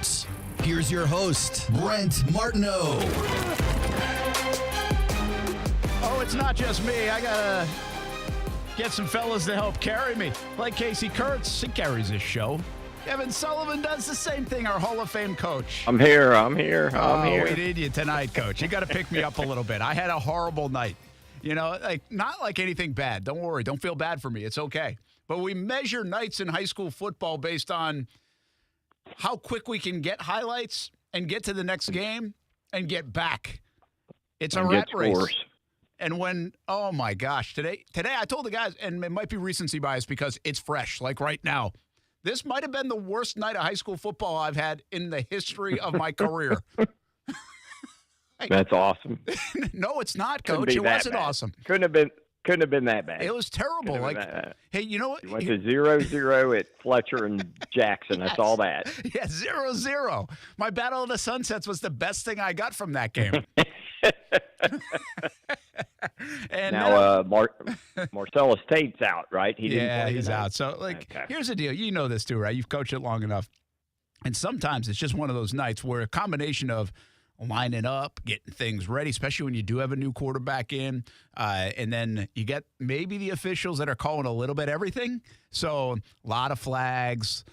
Sports. Here's your host, Brent Martineau. Oh, it's not just me. I got to get some fellas to help carry me. Like Casey Kurtz, he carries this show. Kevin Sullivan does the same thing, our Hall of Fame coach. I'm here. We need you tonight, Coach. You got to pick me up a little bit. I had a horrible night. You know, not like anything bad. Don't worry. Don't feel bad for me. It's okay. But we measure nights in high school football based on how quick we can get highlights and get to the next game and get back. It's a rat race. And when, oh my gosh, today I told the guys, and it might be recency bias because it's fresh, like right now. This might have been the worst night of high school football I've had in the history of my career. That's awesome. No, it's not, Coach. It wasn't awesome. Couldn't have been that bad. It was terrible. Hey, you know what? You went to 0-0 at Fletcher and Jackson. That's all that. Yeah, 0-0. My Battle of the Sunsets was the best thing I got from that game. And now, Marcellus Tate's out, right? He's out. So, Here's the deal. You know this too, right? You've coached it long enough. And sometimes it's just one of those nights where a combination of lining up, getting things ready, especially when you do have a new quarterback in, and then you get maybe the officials that are calling a little bit everything. So, a lot of flags.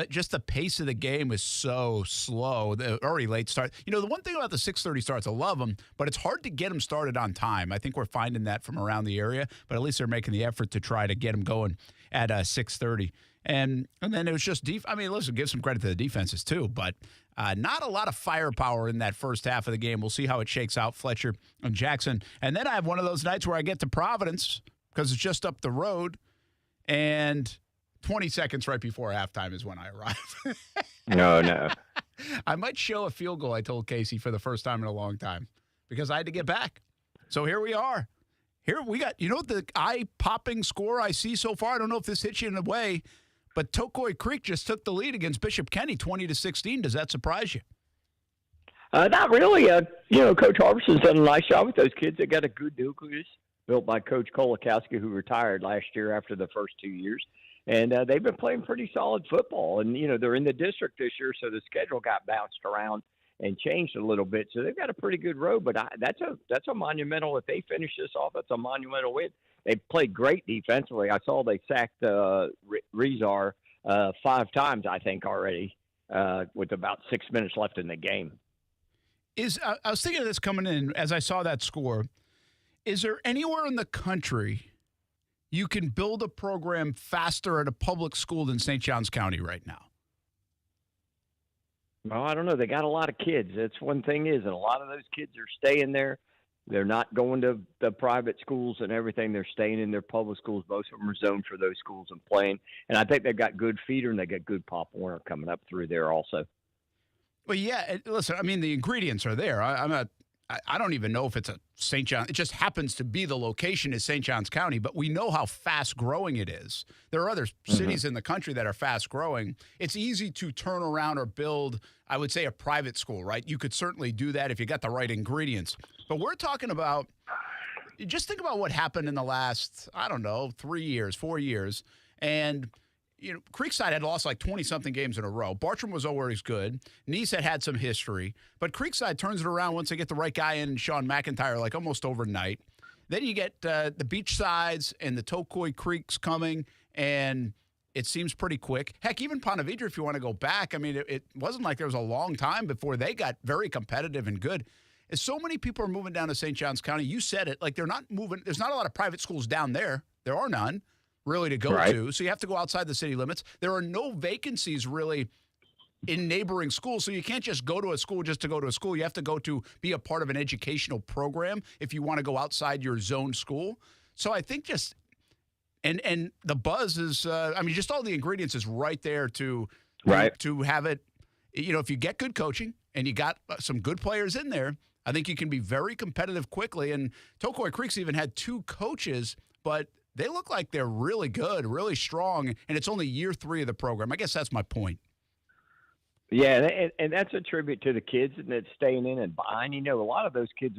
Just the pace of the game is so slow. The already late start. You know, the one thing about the 6:30 starts, I love them, but it's hard to get them started on time. I think we're finding that from around the area, but at least they're making the effort to try to get them going at 6:30. And then it was just I mean, listen, give some credit to the defenses too, but not a lot of firepower in that first half of the game. We'll see how it shakes out, Fletcher and Jackson. And then I have one of those nights where I get to Providence because it's just up the road, and 20 seconds right before halftime is when I arrive. No. I might show a field goal, I told Casey, for the first time in a long time because I had to get back. So here we are. Here we got, you know, the eye-popping score I see so far. I don't know if this hits you in a way, but Tokoi Creek just took the lead against Bishop Kenny 20-16. Does that surprise you? Not really. Coach Harbison's done a nice job with those kids. They got a good nucleus built by Coach Kolakowski, who retired last year after the first 2 years. And they've been playing pretty solid football. And, they're in the district this year, so the schedule got bounced around and changed a little bit. So they've got a pretty good road. But that's a monumental – if they finish this off, that's a monumental win. They played great defensively. I saw they sacked Rezar 5 times, I think, already with about 6 minutes left in the game. I was thinking of this coming in as I saw that score. Is there anywhere in the country – you can build a program faster at a public school than St. Johns County right now? Well, I don't know. They got a lot of kids. That's one thing is, and a lot of those kids are staying there. They're not going to the private schools and everything. They're staying in their public schools. Most of them are zoned for those schools and playing. And I think they've got good feeder, and they got good Pop Warner coming up through there also. Well, yeah. Listen, I mean, the ingredients are there. I don't even know if it's a St. John. It just happens to be the location is St. Johns County, but we know how fast growing it is. There are other cities in the country that are fast growing. It's easy to turn around or build, I would say, a private school, right? You could certainly do that if you got the right ingredients. But we're talking about, just think about what happened in the last, 3 years, 4 years. And Creekside had lost like 20-something games in a row. Bartram was always good. Nice had some history. But Creekside turns it around once they get the right guy in, Sean McIntyre, like almost overnight. Then you get the Beachsides and the Tokoi Creeks coming, and it seems pretty quick. Heck, even Ponte Vedra, if you want to go back, I mean, it wasn't like there was a long time before they got very competitive and good. As so many people are moving down to St. Johns County, you said it, like they're not moving. There's not a lot of private schools down there. There are none. Really to go to. So you have to go outside the city limits. There are no vacancies really in neighboring schools. So you can't just go to a school just to go to a school. You have to go to be a part of an educational program if you want to go outside your zone school. So I think just and the buzz is just all the ingredients is right there to have it. If you get good coaching and you got some good players in there, I think you can be very competitive quickly. And Tokoi Creek's even had 2 coaches, but they look like they're really good, really strong, and it's only year 3 of the program. I guess that's my point. Yeah, and that's a tribute to the kids and that's staying in and behind. A lot of those kids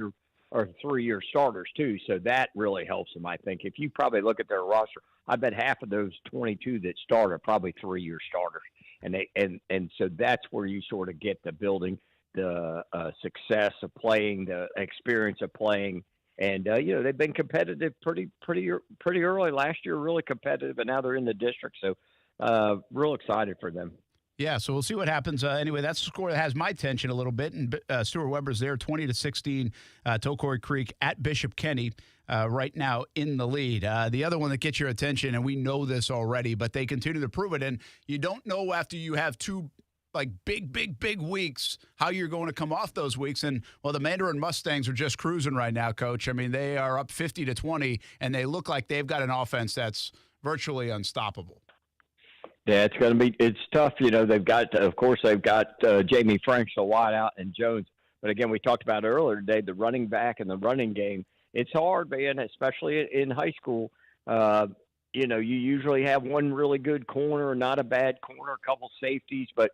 are 3-year starters too, so that really helps them, I think. If you probably look at their roster, I bet half of those 22 that start are probably 3-year starters. and so that's where you sort of get the building, the success of playing, the experience of playing. And they've been competitive pretty early last year, really competitive, and now they're in the district. So real excited for them. Yeah, so we'll see what happens. Anyway, that's the score that has my attention a little bit. And Stuart Weber's there, 20-16, Tocoi Creek at Bishop Kenny right now in the lead. The other one that gets your attention, and we know this already, but they continue to prove it. And you don't know after you have two big weeks how you're going to come off those weeks. And, well, the Mandarin Mustangs are just cruising right now, Coach. I mean, they are up 50-20, and they look like they've got an offense that's virtually unstoppable. Yeah, it's tough. They've got Jamie Franks, the wideout, and Jones. But again, we talked about earlier today, the running back and the running game. It's hard, man, especially in high school. You usually have one really good corner, not a bad corner, a couple safeties, but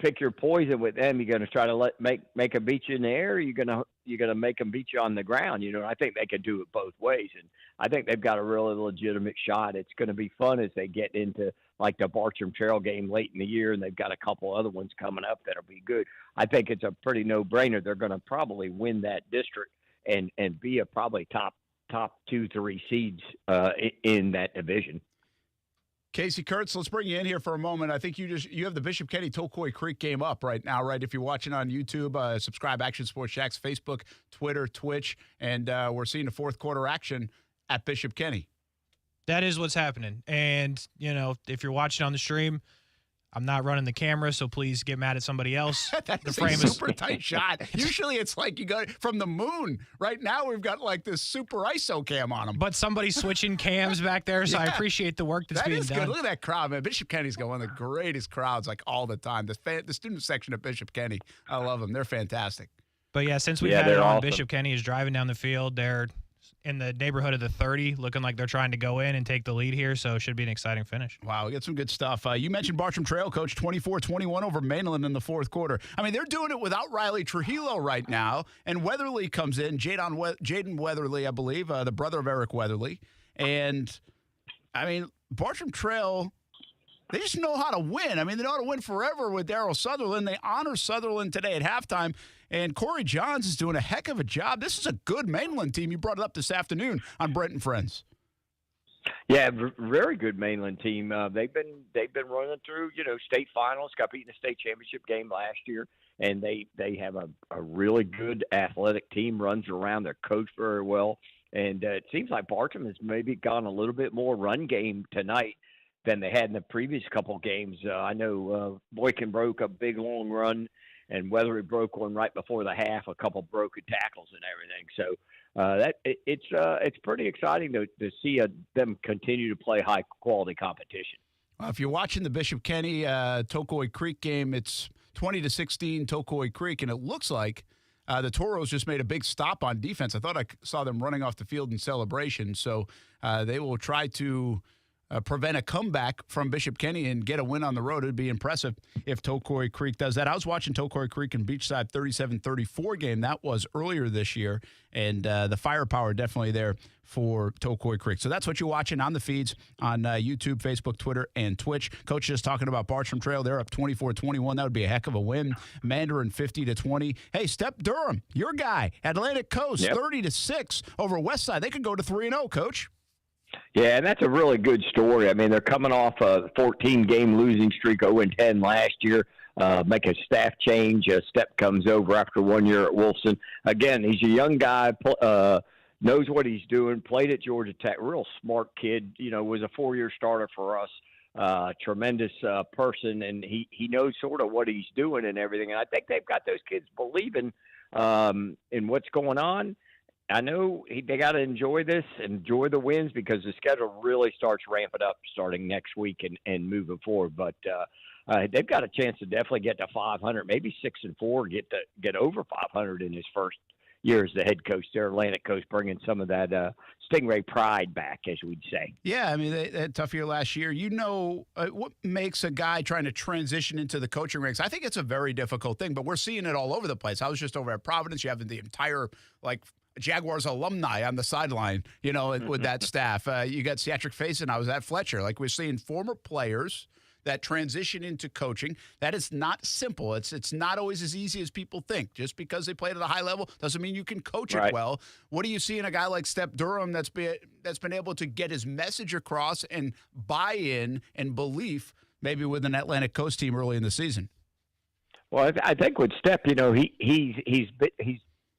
pick your poison with them. You're going to try to make them beat you in the air. Or you're going to make them beat you on the ground. I think they can do it both ways, and I think they've got a really legitimate shot. It's going to be fun as they get into like the Bartram Trail game late in the year, and they've got a couple other ones coming up that'll be good. I think it's a pretty no-brainer. They're going to probably win that district and be a probably top 2-3 seeds in that division. Casey Kurtz, let's bring you in here for a moment. I think you have the Bishop Kenny Tocoi Creek game up right now, right? If you're watching on YouTube, subscribe Action Sports Shacks, Facebook, Twitter, Twitch, and we're seeing the fourth quarter action at Bishop Kenny. That is what's happening. And, if you're watching on the stream, I'm not running the camera, so please get mad at somebody else. That's a super tight shot. Usually it's like you go from the moon. Right now we've got like this super ISO cam on them. But somebody's switching cams back there, so I appreciate the work that's being done. Good. Look at that crowd, man. Bishop Kenny's got one of the greatest crowds like all the time. The student section of Bishop Kenny, I love them. They're fantastic. But, yeah, since we've had it on, awesome. Bishop Kenny is driving down the field. They're in the neighborhood of the 30, looking like they're trying to go in and take the lead here, so it should be an exciting finish. Wow, we got some good stuff. You mentioned Bartram Trail, Coach, 24-21 over Mainland in the fourth quarter. I mean, they're doing it without Riley Trujillo right now, and Weatherly comes in, Jaden Weatherly, I believe, the brother of Eric Weatherly. And, I mean, Bartram Trail, they just know how to win. I mean, they know how to win forever with Darryl Sutherland. They honor Sutherland today at halftime. And Corey Johns is doing a heck of a job. This is a good Mainland team. You brought it up this afternoon on Brent and Friends. Yeah, very good Mainland team. They've been running through state finals. Got beat in the state championship game last year, and they have a really good athletic team. Runs around. They're coached very well, and it seems like Bartram has maybe gone a little bit more run game tonight than they had in the previous couple games. I know Boykin broke a big long run, and Weatherly broke one right before the half, a couple broken tackles and everything. So it's pretty exciting to see them continue to play high quality competition. Well, if you're watching the Bishop Kenny Tocoi Creek game, it's 20-16 Tocoi Creek, and it looks like the Toros just made a big stop on defense. I thought I saw them running off the field in celebration, so they will try to prevent a comeback from Bishop Kenny and get a win on the road. It would be impressive if Tocoi Creek does that. I was watching Tocoi Creek and Beachside 37-34 game. That was earlier this year, and the firepower definitely there for Tocoi Creek. So that's what you're watching on the feeds on YouTube, Facebook, Twitter, and Twitch. Coach just talking about Bartram Trail. They're up 24-21. That would be a heck of a win. Mandarin 50-20. Hey, Step Durham, your guy, Atlantic Coast 30-6 over Westside. They could go to 3-0, Coach. Yeah, and that's a really good story. I mean, they're coming off a 14-game losing streak, 0-10 last year. Make a staff change. Step comes over after 1 year at Wolfson. Again, he's a young guy, knows what he's doing, played at Georgia Tech, real smart kid, was a 4-year starter for us. Tremendous person, and he knows sort of what he's doing and everything. And I think they've got those kids believing in what's going on. I know they got to enjoy the wins, because the schedule really starts ramping up starting next week and moving forward. But they've got a chance to definitely get to 500, maybe 6-4, get over 500 in his first year as the head coach there, Atlantic Coast, bringing some of that Stingray pride back, as we'd say. Yeah, I mean, they had a tough year last year. What makes a guy trying to transition into the coaching ranks? I think it's a very difficult thing, but we're seeing it all over the place. I was just over at Providence. You have the entire, Jaguars alumni on the sideline, with that staff. You got Ciatric Faison. I was at Fletcher. We're seeing former players that transition into coaching. That is not simple. It's not always as easy as people think. Just because they played at a high level doesn't mean you can coach it well. What do you see in a guy like Step Durham that's been able to get his message across and buy-in and belief maybe with an Atlantic Coast team early in the season? Well, I think with Step, he's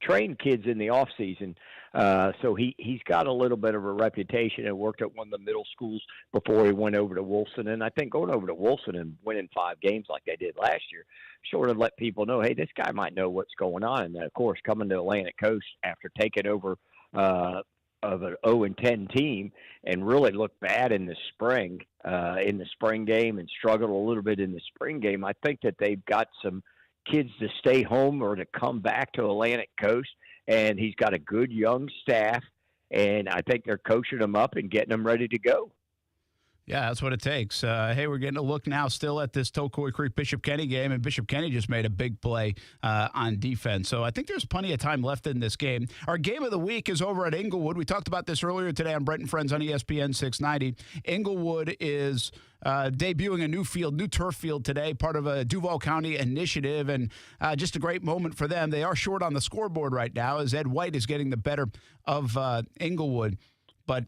trained kids in the off season, so he's got a little bit of a reputation and worked at one of the middle schools before he went over to Wilson. And I think going over to Wilson and winning 5 games like they did last year sort of let people know, hey, this guy might know what's going on. And then, of course, coming to Atlantic Coast after taking over of an 0-10 team and really looked bad in the spring game and struggled a little bit in the spring game. I think that they've got some kids to stay home or to come back to Atlantic Coast, and he's got a good young staff, and I think they're coaching them up and getting them ready to go. Yeah, that's what it takes. Hey, we're getting a look now still at this Tocoi Creek Bishop Kenny game, and Bishop Kenny just made a big play on defense. So I think there's plenty of time left in this game. Our game of the week is over at Inglewood. We talked about this earlier today on Brent and Friends on ESPN 690. Inglewood is debuting a new turf field today, part of a Duval County initiative, and just a great moment for them. They are short on the scoreboard right now as Ed White is getting the better of Inglewood. But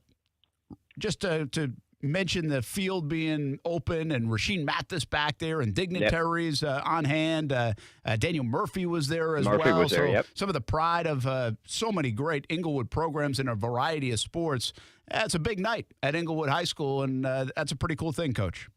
just to mention the field being open and Rasheen Mathis back there and dignitaries on hand. Daniel Murphy was there as well. Some of the pride of so many great Inglewood programs in a variety of sports. It's a big night at Inglewood High School, and that's a pretty cool thing, Coach.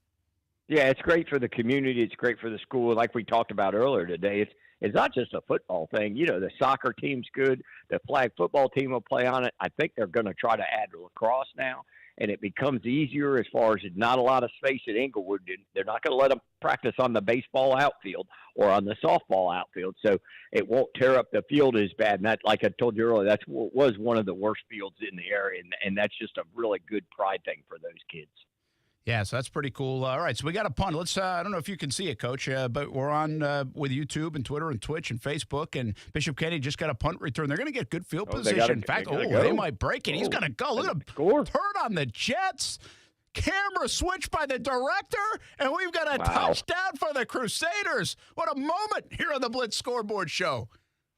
Yeah, it's great for the community. It's great for the school. Like we talked about earlier today, it's not just a football thing. The soccer team's good. The flag football team will play on it. I think they're going to try to add lacrosse now. And it becomes easier as far as not a lot of space at Inglewood. They're not going to let them practice on the baseball outfield or on the softball outfield, so it won't tear up the field as bad. And that, like I told you earlier, that was one of the worst fields in the area, and that's just a really good pride thing for those kids. Yeah, so that's pretty cool. All right, so we got a punt. Let's. I don't know if you can see it, Coach, but we're on with YouTube and Twitter and Twitch and Facebook. And Bishop Kenny just got a punt return. They're going to get good field position. In fact, they might break it. He's going to go. Look at him score. Turn on the Jets. Camera switch by the director, and we've got a touchdown for the Crusaders. What a moment here on the Blitz Scoreboard Show.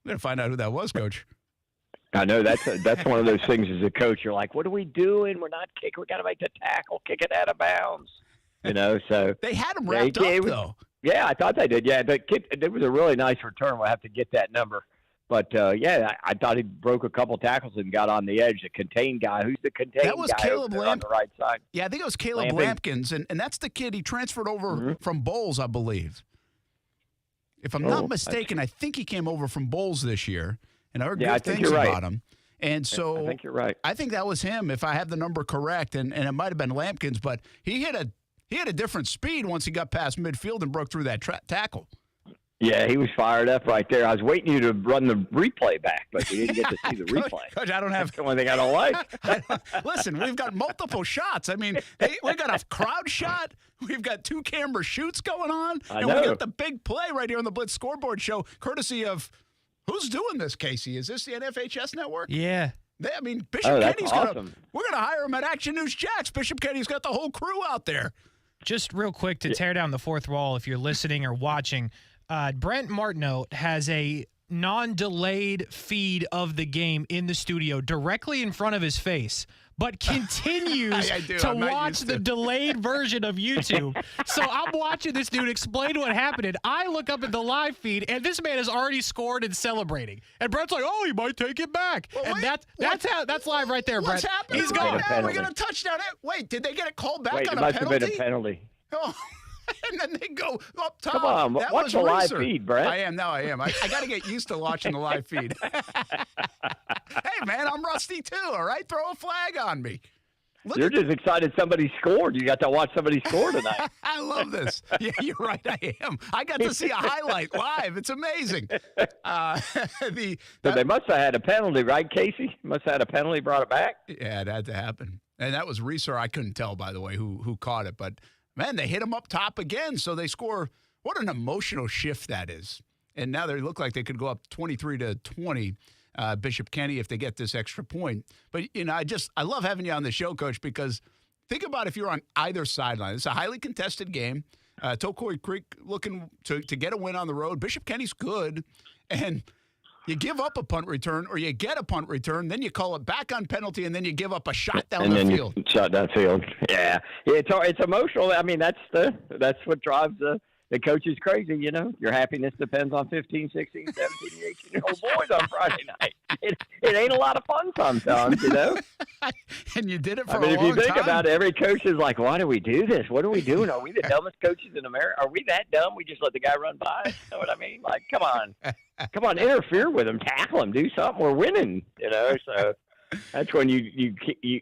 We're going to find out who that was, Coach. I know that's one of those things as a coach. You're like, what are we doing? We're not kicking. We got to make the tackle, kick it out of bounds. So they had him wrapped up, though. Yeah, I thought they did. Yeah, it was a really nice return. We'll have to get that number. But, I thought he broke a couple tackles and got on the edge. The contain guy. Who's the contain guy? That was Caleb on the right side. Yeah, I think it was Caleb Lampkins, and that's the kid he transferred over from Bowles, I believe. If I'm not mistaken, I think he came over from Bowles this year. And I heard good things about him. And so I think you're right. I think that was him, if I have the number correct, and it might have been Lampkins, but he hit a different speed once he got past midfield and broke through that tackle. Yeah, he was fired up right there. I was waiting you to run the replay back, but we didn't get to see the replay. Coach, I don't have That's the one thing I don't like. Listen, we've got multiple shots. I mean, we've got a crowd shot. We've got 2 camera shoots going on. And we got the big play right here on the Blitz Scoreboard Show, courtesy of – who's doing this, Casey? Is this the NFHS network? Yeah. Bishop Kenny's we're going to hire him at Action News Jacks. Bishop Kenny's got the whole crew out there. Just real quick to tear down the fourth wall, if you're listening or watching, Brent Martineau has a non-delayed feed of the game in the studio directly in front of his face, but continues to watch the delayed version of YouTube. So I'm watching this dude explain what happened, and I look up at the live feed, and this man has already scored and celebrating. And Brent's like, "Oh, he might take it back." Well, and that's live right there, Brent. What's happening? He's going. We got a touchdown. Wait, did they get it called back on it a must penalty? Have been a penalty. Oh. And then they go up top. Come on, watch the live feed, Brent. I am. I got to get used to watching the live feed. Hey, man, I'm rusty too, all right? Throw a flag on me. You're just excited somebody scored. You got to watch somebody score tonight. I love this. Yeah, you're right, I am. I got to see a highlight live. It's amazing. So they must have had a penalty, right, Casey? Must have had a penalty, brought it back? Yeah, it had to happen. And that was Reeser. I couldn't tell, by the way, who caught it, but man, they hit him up top again, so they score. What an emotional shift that is. And now they look like they could go up 23-20, Bishop Kenny, if they get this extra point. But, I love having you on the show, Coach, because think about if you're on either sideline. It's a highly contested game. Tokoi Creek looking to get a win on the road. Bishop Kenny's good, and you give up a punt return or you get a punt return, then you call it back on penalty, and then you give up a shot down the field. Shot down field. Yeah, it's emotional. I mean, that's what drives the coaches crazy. You know, your happiness depends on 15, 16, 17, 18-year-old boys on Friday night. It ain't a lot of fun sometimes, you know. And you did it for a long time. If you think time. about it, every coach is like, why do we do this? What are we doing? Are we the dumbest coaches in America? Are we that dumb? We just let the guy run by? You know what I mean? Like, come on, interfere with him, tackle him, do something. We're winning, you know. So that's when you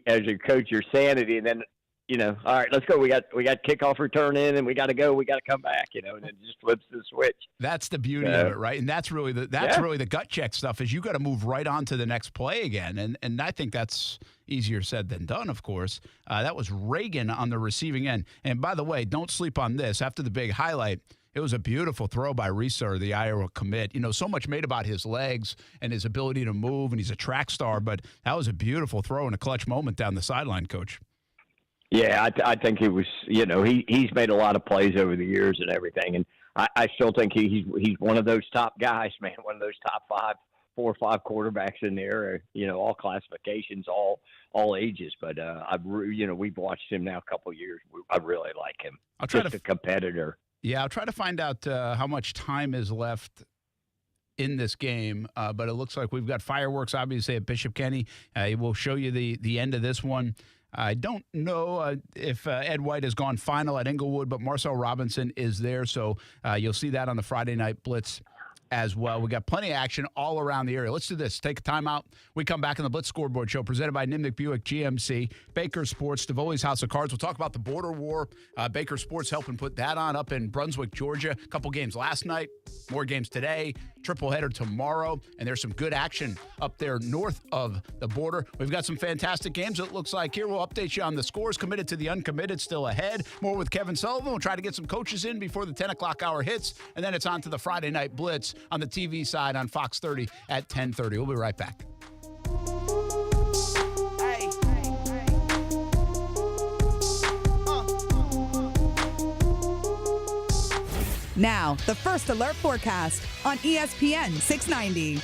as a coach, your sanity, and then, you know, all right, let's go. We got kickoff return in, and we got to go. We got to come back, you know, and it just flips the switch. That's the beauty of it, right? And that's really really the gut check stuff. Is you got to move right on to the next play again, and I think that's easier said than done. Of course, that was Reagan on the receiving end. And by the way, don't sleep on this. After the big highlight, it was a beautiful throw by Reeser, the Iowa commit. You know, so much made about his legs and his ability to move, and he's a track star. But that was a beautiful throw and a clutch moment down the sideline, Coach. Yeah, I think he was, you know, he's made a lot of plays over the years and everything. And I still think he's one of those top guys, man, one of those top 4 or 5 quarterbacks in there, you know, all classifications, all ages. But, you know, we've watched him now a couple of years. I really like him. Just a competitor. Yeah, I'll try to find out how much time is left in this game, but it looks like we've got fireworks, obviously, at Bishop Kenny. We'll show you the end of this one. I don't know if Ed White has gone final at Inglewood, but Marcel Robinson is there, so you'll see that on the Friday Night Blitz as well. We got plenty of action all around the area. Let's do this. Take a timeout. We come back on the Blitz Scoreboard Show presented by Nimnick Buick GMC, Baker Sports, Tivoli's House of Cards. We'll talk about the border war. Baker Sports helping put that on up in Brunswick, Georgia. A couple games last night, more games today, triple header tomorrow, and there's some good action up there north of the border. We've got some fantastic games, it looks like here. We'll update you on the scores. Committed to the uncommitted, still ahead. More with Kevin Sullivan. We'll try to get some coaches in before the 10 o'clock hour hits, and then it's on to the Friday Night Blitz on the TV side on Fox 30 at 10:30. We'll be right back. Now, the First Alert forecast on ESPN 690.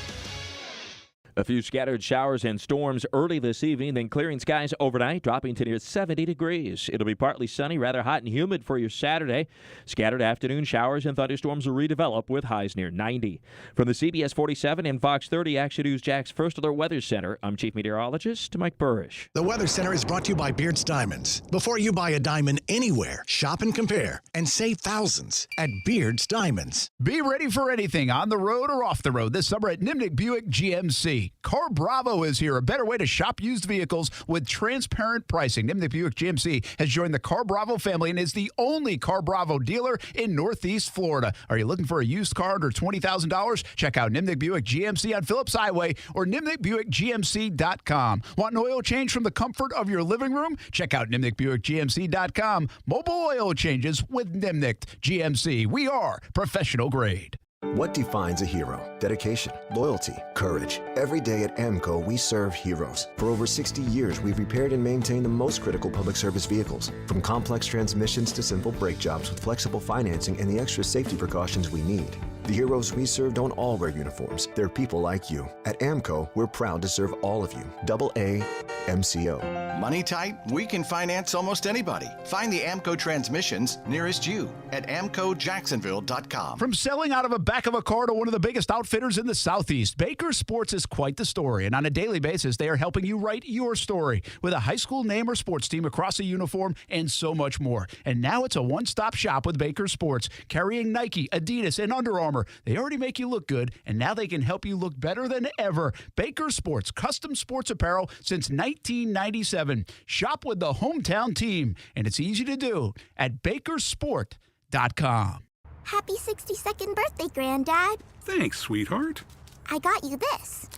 A few scattered showers and storms early this evening, then clearing skies overnight, dropping to near 70 degrees. It'll be partly sunny, rather hot and humid for your Saturday. Scattered afternoon showers and thunderstorms will redevelop with highs near 90. From the CBS 47 and Fox 30 Action News Jack's First Alert Weather Center, I'm Chief Meteorologist Mike Burrish. The Weather Center is brought to you by Beard's Diamonds. Before you buy a diamond anywhere, shop and compare and save thousands at Beard's Diamonds. Be ready for anything on the road or off the road this summer at Nimnick Buick GMC. Car Bravo is here, a better way to shop used vehicles with transparent pricing. Nimnick Buick GMC has joined the Car Bravo family and is the only Car Bravo dealer in Northeast Florida. Are you looking for a used car under $20,000? Check out Nimnick Buick GMC on Phillips Highway or NimnickBuickGMC.com. Want an oil change from the comfort of your living room? Check out NimnickBuickGMC.com. Mobile oil changes with Nimnick GMC. We are professional grade. What defines a hero? Dedication, loyalty, courage. Every day at AMCO, we serve heroes. For over 60 years, we've repaired and maintained the most critical public service vehicles. From complex transmissions to simple brake jobs with flexible financing and the extra safety precautions we need. The heroes we serve don't all wear uniforms. They're people like you. At AMCO, we're proud to serve all of you. AA MCO. Money tight? We can finance almost anybody. Find the AMCO transmissions nearest you at AMCOJacksonville.com. From selling out of a back of a car to one of the biggest outfitters in the Southeast, Baker Sports is quite the story. And on a daily basis, they are helping you write your story with a high school name or sports team across a uniform and so much more. And now it's a one-stop shop with Baker Sports, carrying Nike, Adidas, and Under Armour. They already make you look good, and now they can help you look better than ever. Baker Sports, custom sports apparel since 1997. Shop with the hometown team, and it's easy to do at bakersport.com. Happy 62nd birthday, Granddad. Thanks, sweetheart. I got you this.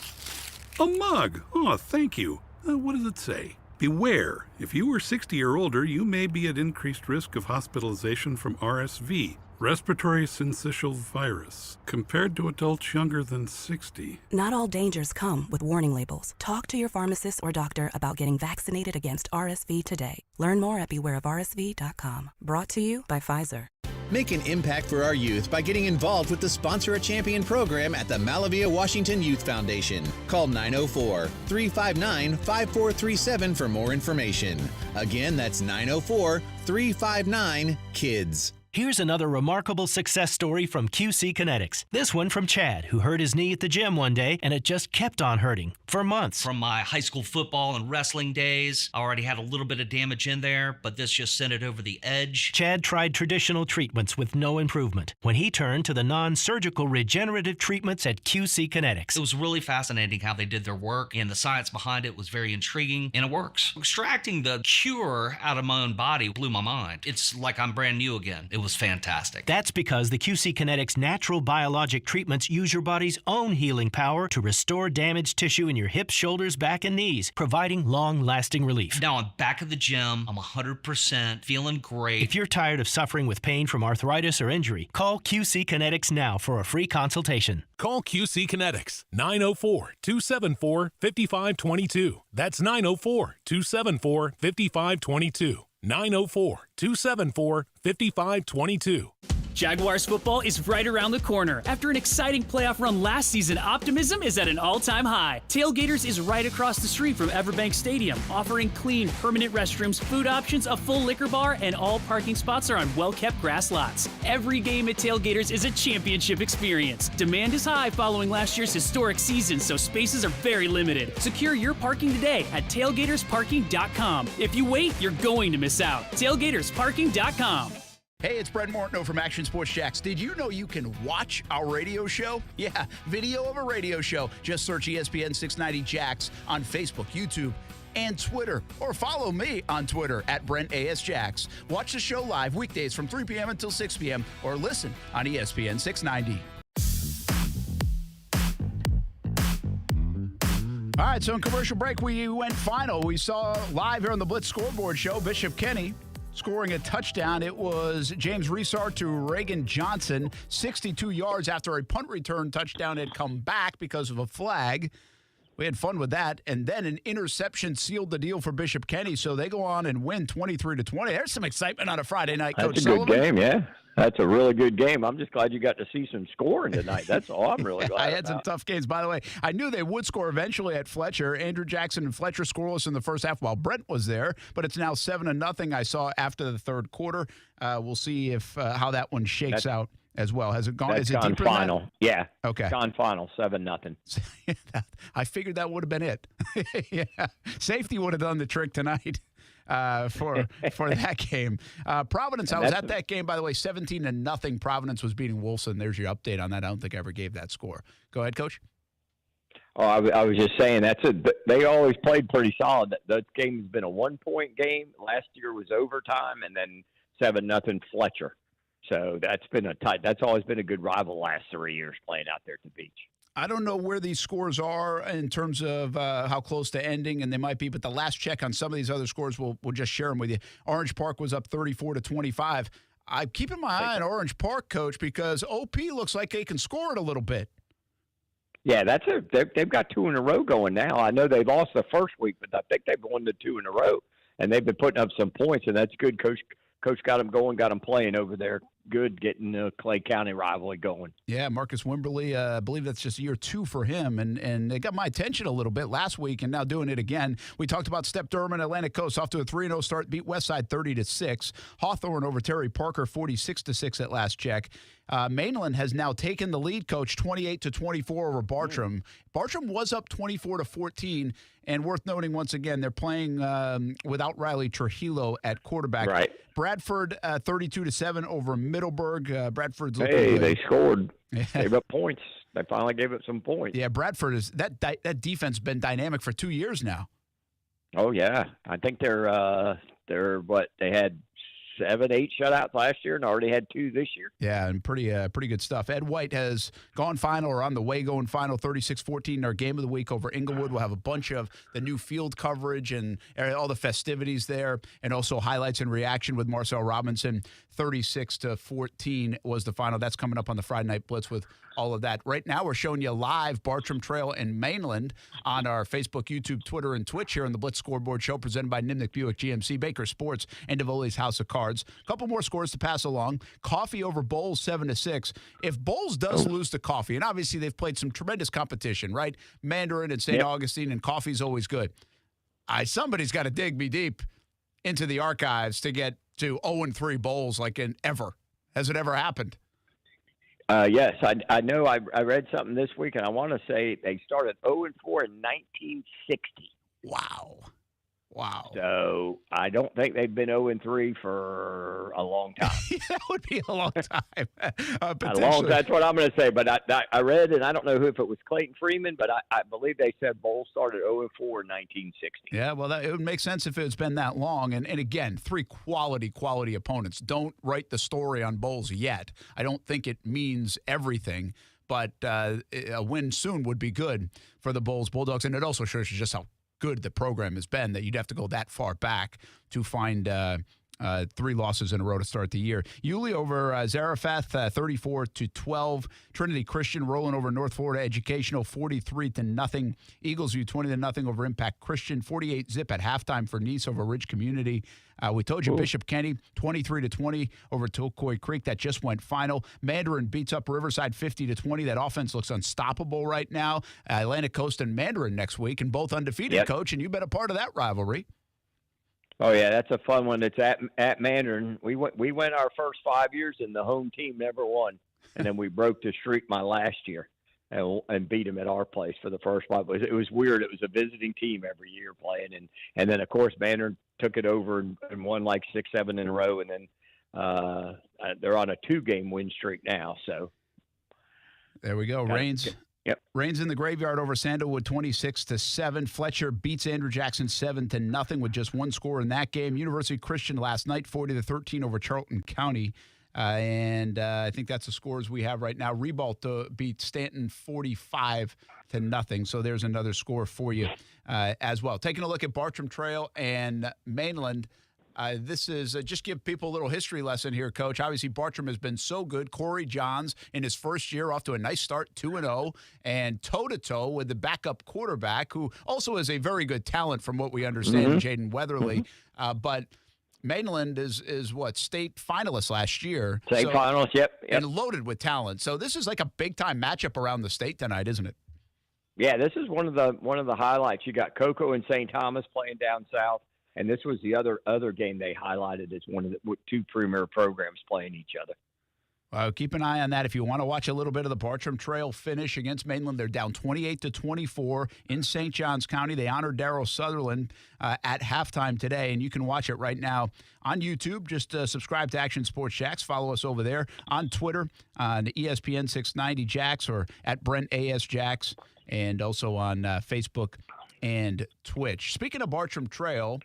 A mug. Oh, thank you. What does it say? Beware. If you are 60 or older, you may be at increased risk of hospitalization from RSV. respiratory syncytial virus, compared to adults younger than 60. Not all dangers come with warning labels. Talk to your pharmacist or doctor about getting vaccinated against RSV today. Learn more at bewareofrsv.com. Brought to you by Pfizer. Make an impact for our youth by getting involved with the Sponsor a Champion program at the Malavia Washington Youth Foundation. Call 904-359-5437 for more information. Again, that's 904-359-KIDS. Here's another remarkable success story from QC Kinetics. This one from Chad, who hurt his knee at the gym one day, and it just kept on hurting for months. From my high school football and wrestling days, I already had a little bit of damage in there, but this just sent it over the edge. Chad tried traditional treatments with no improvement when he turned to the non-surgical regenerative treatments at QC Kinetics. It was really fascinating how they did their work, and the science behind it was very intriguing, and it works. Extracting the cure out of my own body blew my mind. It's like I'm brand new again. It was fantastic. That's because the QC Kinetics natural biologic treatments use your body's own healing power to restore damaged tissue in your hips, shoulders, back, and knees, providing long-lasting relief. Now I'm back at the gym. I'm 100% feeling great. If you're tired of suffering with pain from arthritis or injury, call QC Kinetics now for a free consultation. Call QC Kinetics, 904-274-5522. That's 904-274-5522. 904-274-5522. Jaguars football is right around the corner. After an exciting playoff run last season, optimism is at an all-time high. Tailgaters is right across the street from Everbank Stadium, offering clean, permanent restrooms, food options, a full liquor bar, and all parking spots are on well-kept grass lots. Every game at Tailgaters is a championship experience. Demand is high following last year's historic season, so spaces are very limited. Secure your parking today at tailgatorsparking.com. If you wait, you're going to miss out. tailgatorsparking.com. Hey, it's Brent Martineau from Action Sports Jacks. Did you know you can watch our radio show? Yeah, video of a radio show. Just search ESPN 690 Jacks on Facebook, YouTube, and Twitter. Or follow me on Twitter at BrentASJacks. Watch the show live weekdays from 3 p.m. until 6 p.m. or listen on ESPN 690. All right, so in commercial break, we went final. We saw live here on the Blitz Scoreboard show, Bishop Kenny scoring a touchdown. It was James Reesart to Reagan Johnson, 62 yards after a punt return touchdown had come back because of a flag. We had fun with that. And then an interception sealed the deal for Bishop Kenny, so they go on and win 23-20. There's some excitement on a Friday night, Coach Sullivan. That's a good game, yeah. That's a really good game. I'm just glad you got to see some scoring tonight. That's all I'm really glad I had some tough games. By the way, I knew they would score eventually at Fletcher. Andrew Jackson and Fletcher scoreless in the first half while Brent was there, but it's now 7-0 I saw after the third quarter. We'll see if how that one shakes out as well. Has it gone? That's is it gone deeper final. Than that? Yeah. Okay. Gone final, 7-0. I figured that would have been it. Yeah. Safety would have done the trick tonight. For that game. Providence, I was at that game, by the way, 17-0. Providence was beating Wilson. There's your update on that. I don't think I ever gave that score. Go ahead, Coach. Oh, I was just saying they always played pretty solid. That game's been a 1-point game. Last year was overtime, and then 7-0 Fletcher. So that's always been a good rival last 3 years playing out there at the beach. I don't know where these scores are in terms of how close to ending, and they might be, but the last check on some of these other scores, we'll just share them with you. Orange Park was up 34-25. I'm keeping my eye on Orange Park, Coach, because OP looks like they can score it a little bit. Yeah, they've got 2 in a row going now. I know they lost the first week, but I think they've won the 2 in a row, and they've been putting up some points, and that's good. Coach got them going, got them playing over there. Good getting the Clay County rivalry going. Yeah, Marcus Wimberly, I believe that's just year 2 for him, and it got my attention a little bit last week and now doing it again. We talked about Step Durham, Atlantic Coast off to a 3-0 start, beat Westside 30-6. Hawthorne over Terry Parker 46-6 at last check. Mainland has now taken the lead, Coach, 28-24 over Bartram. Bartram was up 24-14, and worth noting once again, they're playing without Riley Trujillo at quarterback. Right. Bradford 32-7 over Middleburg. Bradford's looking good. They scored. Gave up points. They finally gave up some points. Yeah, Bradford is that defense been dynamic for 2 years now. Oh yeah, I think they're what they had 7, 8 shutouts last year and already had 2 this year. Yeah, and pretty good stuff. Ed White has gone final or on the way going final 36-14 our game of the week over Inglewood. We'll have a bunch of the new field coverage and all the festivities there, and also highlights and reaction with Marcel Robinson. 36-14 was the final. That's coming up on the Friday Night Blitz with all of that. Right now, we're showing you live Bartram Trail and Mainland on our Facebook, YouTube, Twitter, and Twitch here on the Blitz Scoreboard Show, presented by Nimnick Buick GMC, Baker Sports, and Davoli's House of Cards. A couple more scores to pass along. Coffee over Bowles, 7-6. If Bowles does lose to Coffee, and obviously they've played some tremendous competition, right? Mandarin and St. Augustine, and Coffee's always good. Somebody's got to dig me deep into the archives to get to 0-3 Bowles like in ever. Has it ever happened? Yes, I know. I read something this week, and I want to say they started 0-4 in 1960. Wow. So I don't think they've been 0-3 for a long time. That would be a long time. That's what I'm going to say. But I read, and I don't know if it was Clayton Freeman, but I believe they said Bowles started 0-4 in 1960. Yeah, well, it would make sense if it's been that long. And again, 3 quality opponents. Don't write the story on Bowles yet. I don't think it means everything, but a win soon would be good for the Bowles Bulldogs. And it also shows you just how good the program has been that you'd have to go that far back to find 3 losses in a row to start the year. Yulee over Zarephath, 34-12. Trinity Christian rolling over North Florida Educational, 43-0. Eaglesview 20-0 over Impact Christian. 48-zip at halftime for Nice over Ridge Community. We told you Bishop Kenny 23-20 over Tulcoy Creek. That just went final. Mandarin beats up Riverside 50-20. That offense looks unstoppable right now. Atlantic Coast and Mandarin next week, and both undefeated, Coach. And you've been a part of that rivalry. Oh yeah, that's a fun one. It's at Mandarin. We went our first 5 years, and the home team never won, and then we broke the streak my last year, and beat them at our place for the first 5. It was weird. It was a visiting team every year playing, and then of course Mandarin took it over and won like 6, 7 in a row, and then they're on a 2-game win streak now. So there we go. Rains in the graveyard over Sandalwood 26-7. Fletcher beats Andrew Jackson 7-0 with just 1 score in that game. University Christian last night 40-13 over Charlton County. And I think that's the scores we have right now. Ribault beat Stanton 45-0. So there's another score for you as well. Taking a look at Bartram Trail and Mainland. This is just give people a little history lesson here, Coach. Obviously, Bartram has been so good. Corey Johns in his first year off to a nice start, 2-0, and toe-to-toe with the backup quarterback, who also is a very good talent from what we understand, Jaden Weatherly. But Mainland is what, state finalist last year. State finalist, yep. And loaded with talent. So this is like a big-time matchup around the state tonight, isn't it? Yeah, this is one of the highlights. You got Cocoa and St. Thomas playing down south. And this was the other game they highlighted as one of the 2 premier programs playing each other. Keep an eye on that. If you want to watch a little bit of the Bartram Trail finish against Mainland, they're down 28-24 in St. Johns County. They honored Darryl Sutherland at halftime today, and you can watch it right now on YouTube. Just subscribe to Action Sports Jacks. Follow us over there on Twitter on ESPN 690 Jacks or at Brent AS Jacks, and also on Facebook and Twitch. Speaking of Bartram Trail,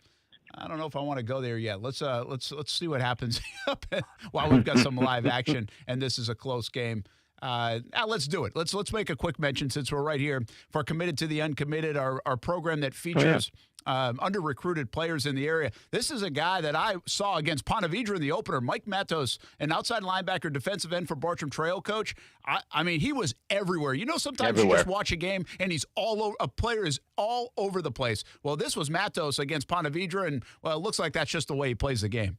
I don't know if I want to go there yet. Let's see what happens while we've got some live action, and this is a close game. Let's do it. Let's make a quick mention since we're right here for Committed to the Uncommitted, our program that features under-recruited players in the area. This is a guy that I saw against Ponte Vedra in the opener, Mike Matos, an outside linebacker, defensive end for Bartram Trail, Coach. I mean, he was everywhere. You know, sometimes you just watch a game and he's all over. A player is all over the place. Well, this was Matos against Ponte Vedra, and well, it looks like that's just the way he plays the game.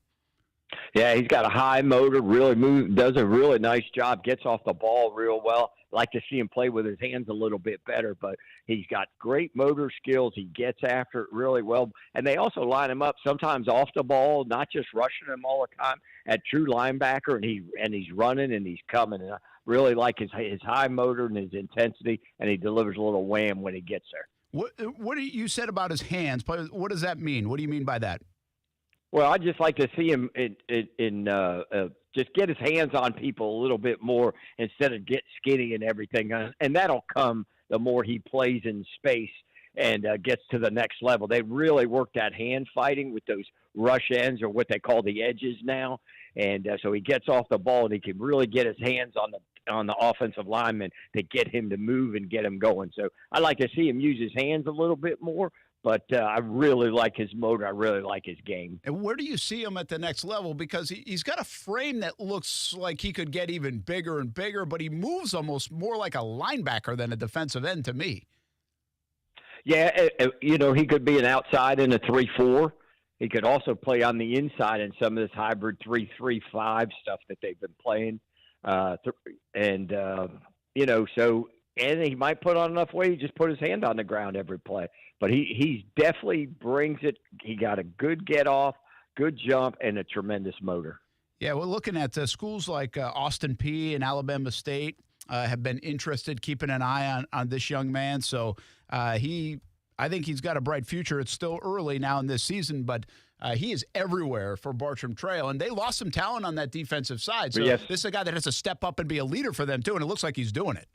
Yeah, he's got a high motor, really does a really nice job, gets off the ball real well. Like to see him play with his hands a little bit better, but he's got great motor skills. He gets after it really well. And they also line him up sometimes off the ball, not just rushing him all the time, at true linebacker, and he's running and he's coming. And I really like his high motor and his intensity, and he delivers a little wham when he gets there. What you said about his hands, what does that mean? What do you mean by that? Well, I just like to see him just get his hands on people a little bit more instead of get skinny and everything. And that'll come the more he plays in space and gets to the next level. They really work that hand fighting with those rush ends, or what they call the edges now. And so he gets off the ball, and he can really get his hands on the offensive lineman to get him to move and get him going. So I like to see him use his hands a little bit more, but I really like his motor. I really like his game. And where do you see him at the next level? Because he's got a frame that looks like he could get even bigger and bigger, but he moves almost more like a linebacker than a defensive end to me. Yeah, he could be an outside in a 3-4. He could also play on the inside in some of this hybrid 3-3-5 stuff that they've been playing. And he might put on enough weight, he just put his hand on the ground every play. But he definitely brings it. He got a good get off, good jump, and a tremendous motor. Yeah, we're looking at schools like Austin Peay and Alabama State have been interested, keeping an eye on this young man. So I think he's got a bright future. It's still early now in this season, but he is everywhere for Bartram Trail. And they lost some talent on that defensive side. So yes, this is a guy that has to step up and be a leader for them, too, and it looks like he's doing it.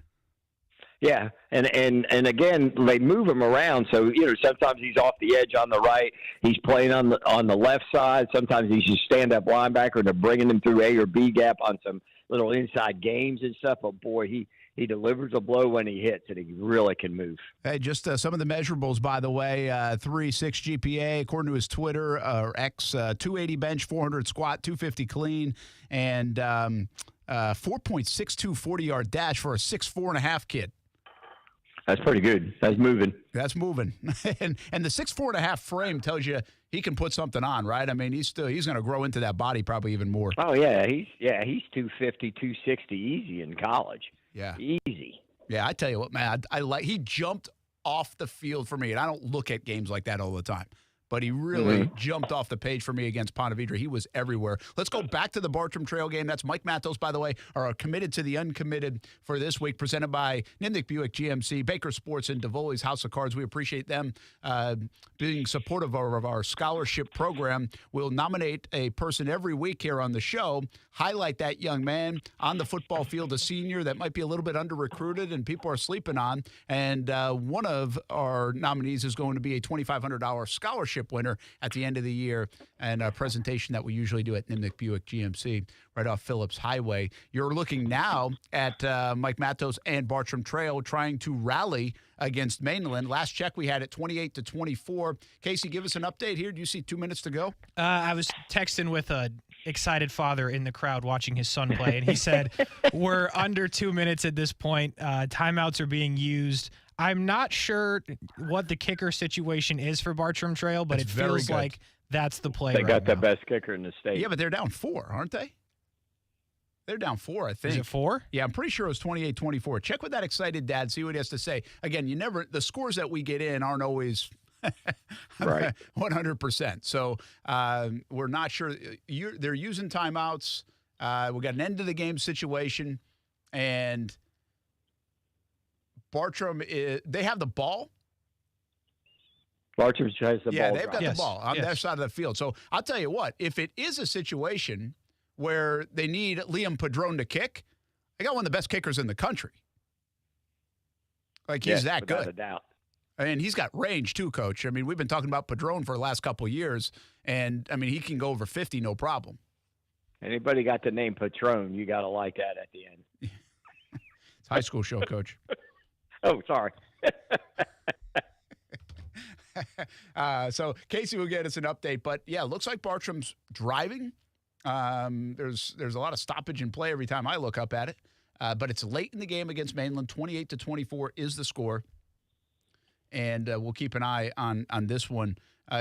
Yeah, and again, they move him around. So, sometimes he's off the edge on the right. He's playing on the left side. Sometimes he's just stand-up linebacker. They're bringing him through A or B gap on some little inside games and stuff. But, boy, he delivers a blow when he hits, and he really can move. Hey, just some of the measurables, by the way. 3.6 GPA, according to his Twitter, or X, 280 bench, 400 squat, 250 clean, and 4.62 40-yard dash for a 6'4.5" kid. That's pretty good. That's moving. That's moving. and the 6'4.5" frame tells you he can put something on, right? I mean, he's going to grow into that body probably even more. Oh, yeah. He's 250, 260 easy in college. Yeah. Easy. Yeah, I tell you what, man, he jumped off the field for me, and I don't look at games like that all the time. But he really jumped off the page for me against Ponte Vedra. He was everywhere. Let's go back to the Bartram Trail game. That's Mike Matos, by the way, our committed to the uncommitted for this week, presented by Nimnick Buick GMC, Baker Sports, and DeVoley's House of Cards. We appreciate them being supportive of our scholarship program. We'll nominate a person every week here on the show, highlight that young man on the football field, a senior that might be a little bit under-recruited and people are sleeping on. And one of our nominees is going to be a $2,500 scholarship winner at the end of the year, and a presentation that we usually do at Nimnick Buick GMC right off Phillips Highway. You're looking now at Mike Matos and Bartram Trail trying to rally against Mainland. Last check, we had it 28-24. Casey, give us an update here. Do you see 2 minutes to go? I was texting with a excited father in the crowd watching his son play, and he said, we're under 2 minutes at this point. Timeouts are being used. I'm not sure what the kicker situation is for Bartram Trail, but it feels like that's the play. They right got now. the best kicker in the state. Yeah, but they're down 4, aren't they? They're down 4, I think. Is it 4? Yeah, I'm pretty sure it was 28-24. Check with that excited dad, see what he has to say. Again, the scores that we get in aren't always right 100%. So we're not sure. They're using timeouts. We got an end of the game situation, and Bartram they have the ball. Bartram has the ball. Yeah, they've got the ball on their side of the field. So I'll tell you what, if it is a situation where they need Liam Padron to kick, they got one of the best kickers in the country. Like, he's that good. Without a doubt. And he's got range too, Coach. I mean, we've been talking about Padron for the last couple of years, and, I mean, he can go over 50, no problem. Anybody got the name Patron, you got to like that at the end. It's a high school show, Coach. Oh, sorry. So Casey will get us an update. But, yeah, it looks like Bartram's driving. There's a lot of stoppage in play every time I look up at it. But it's late in the game against Mainland. 28-24 is the score. And we'll keep an eye on this one.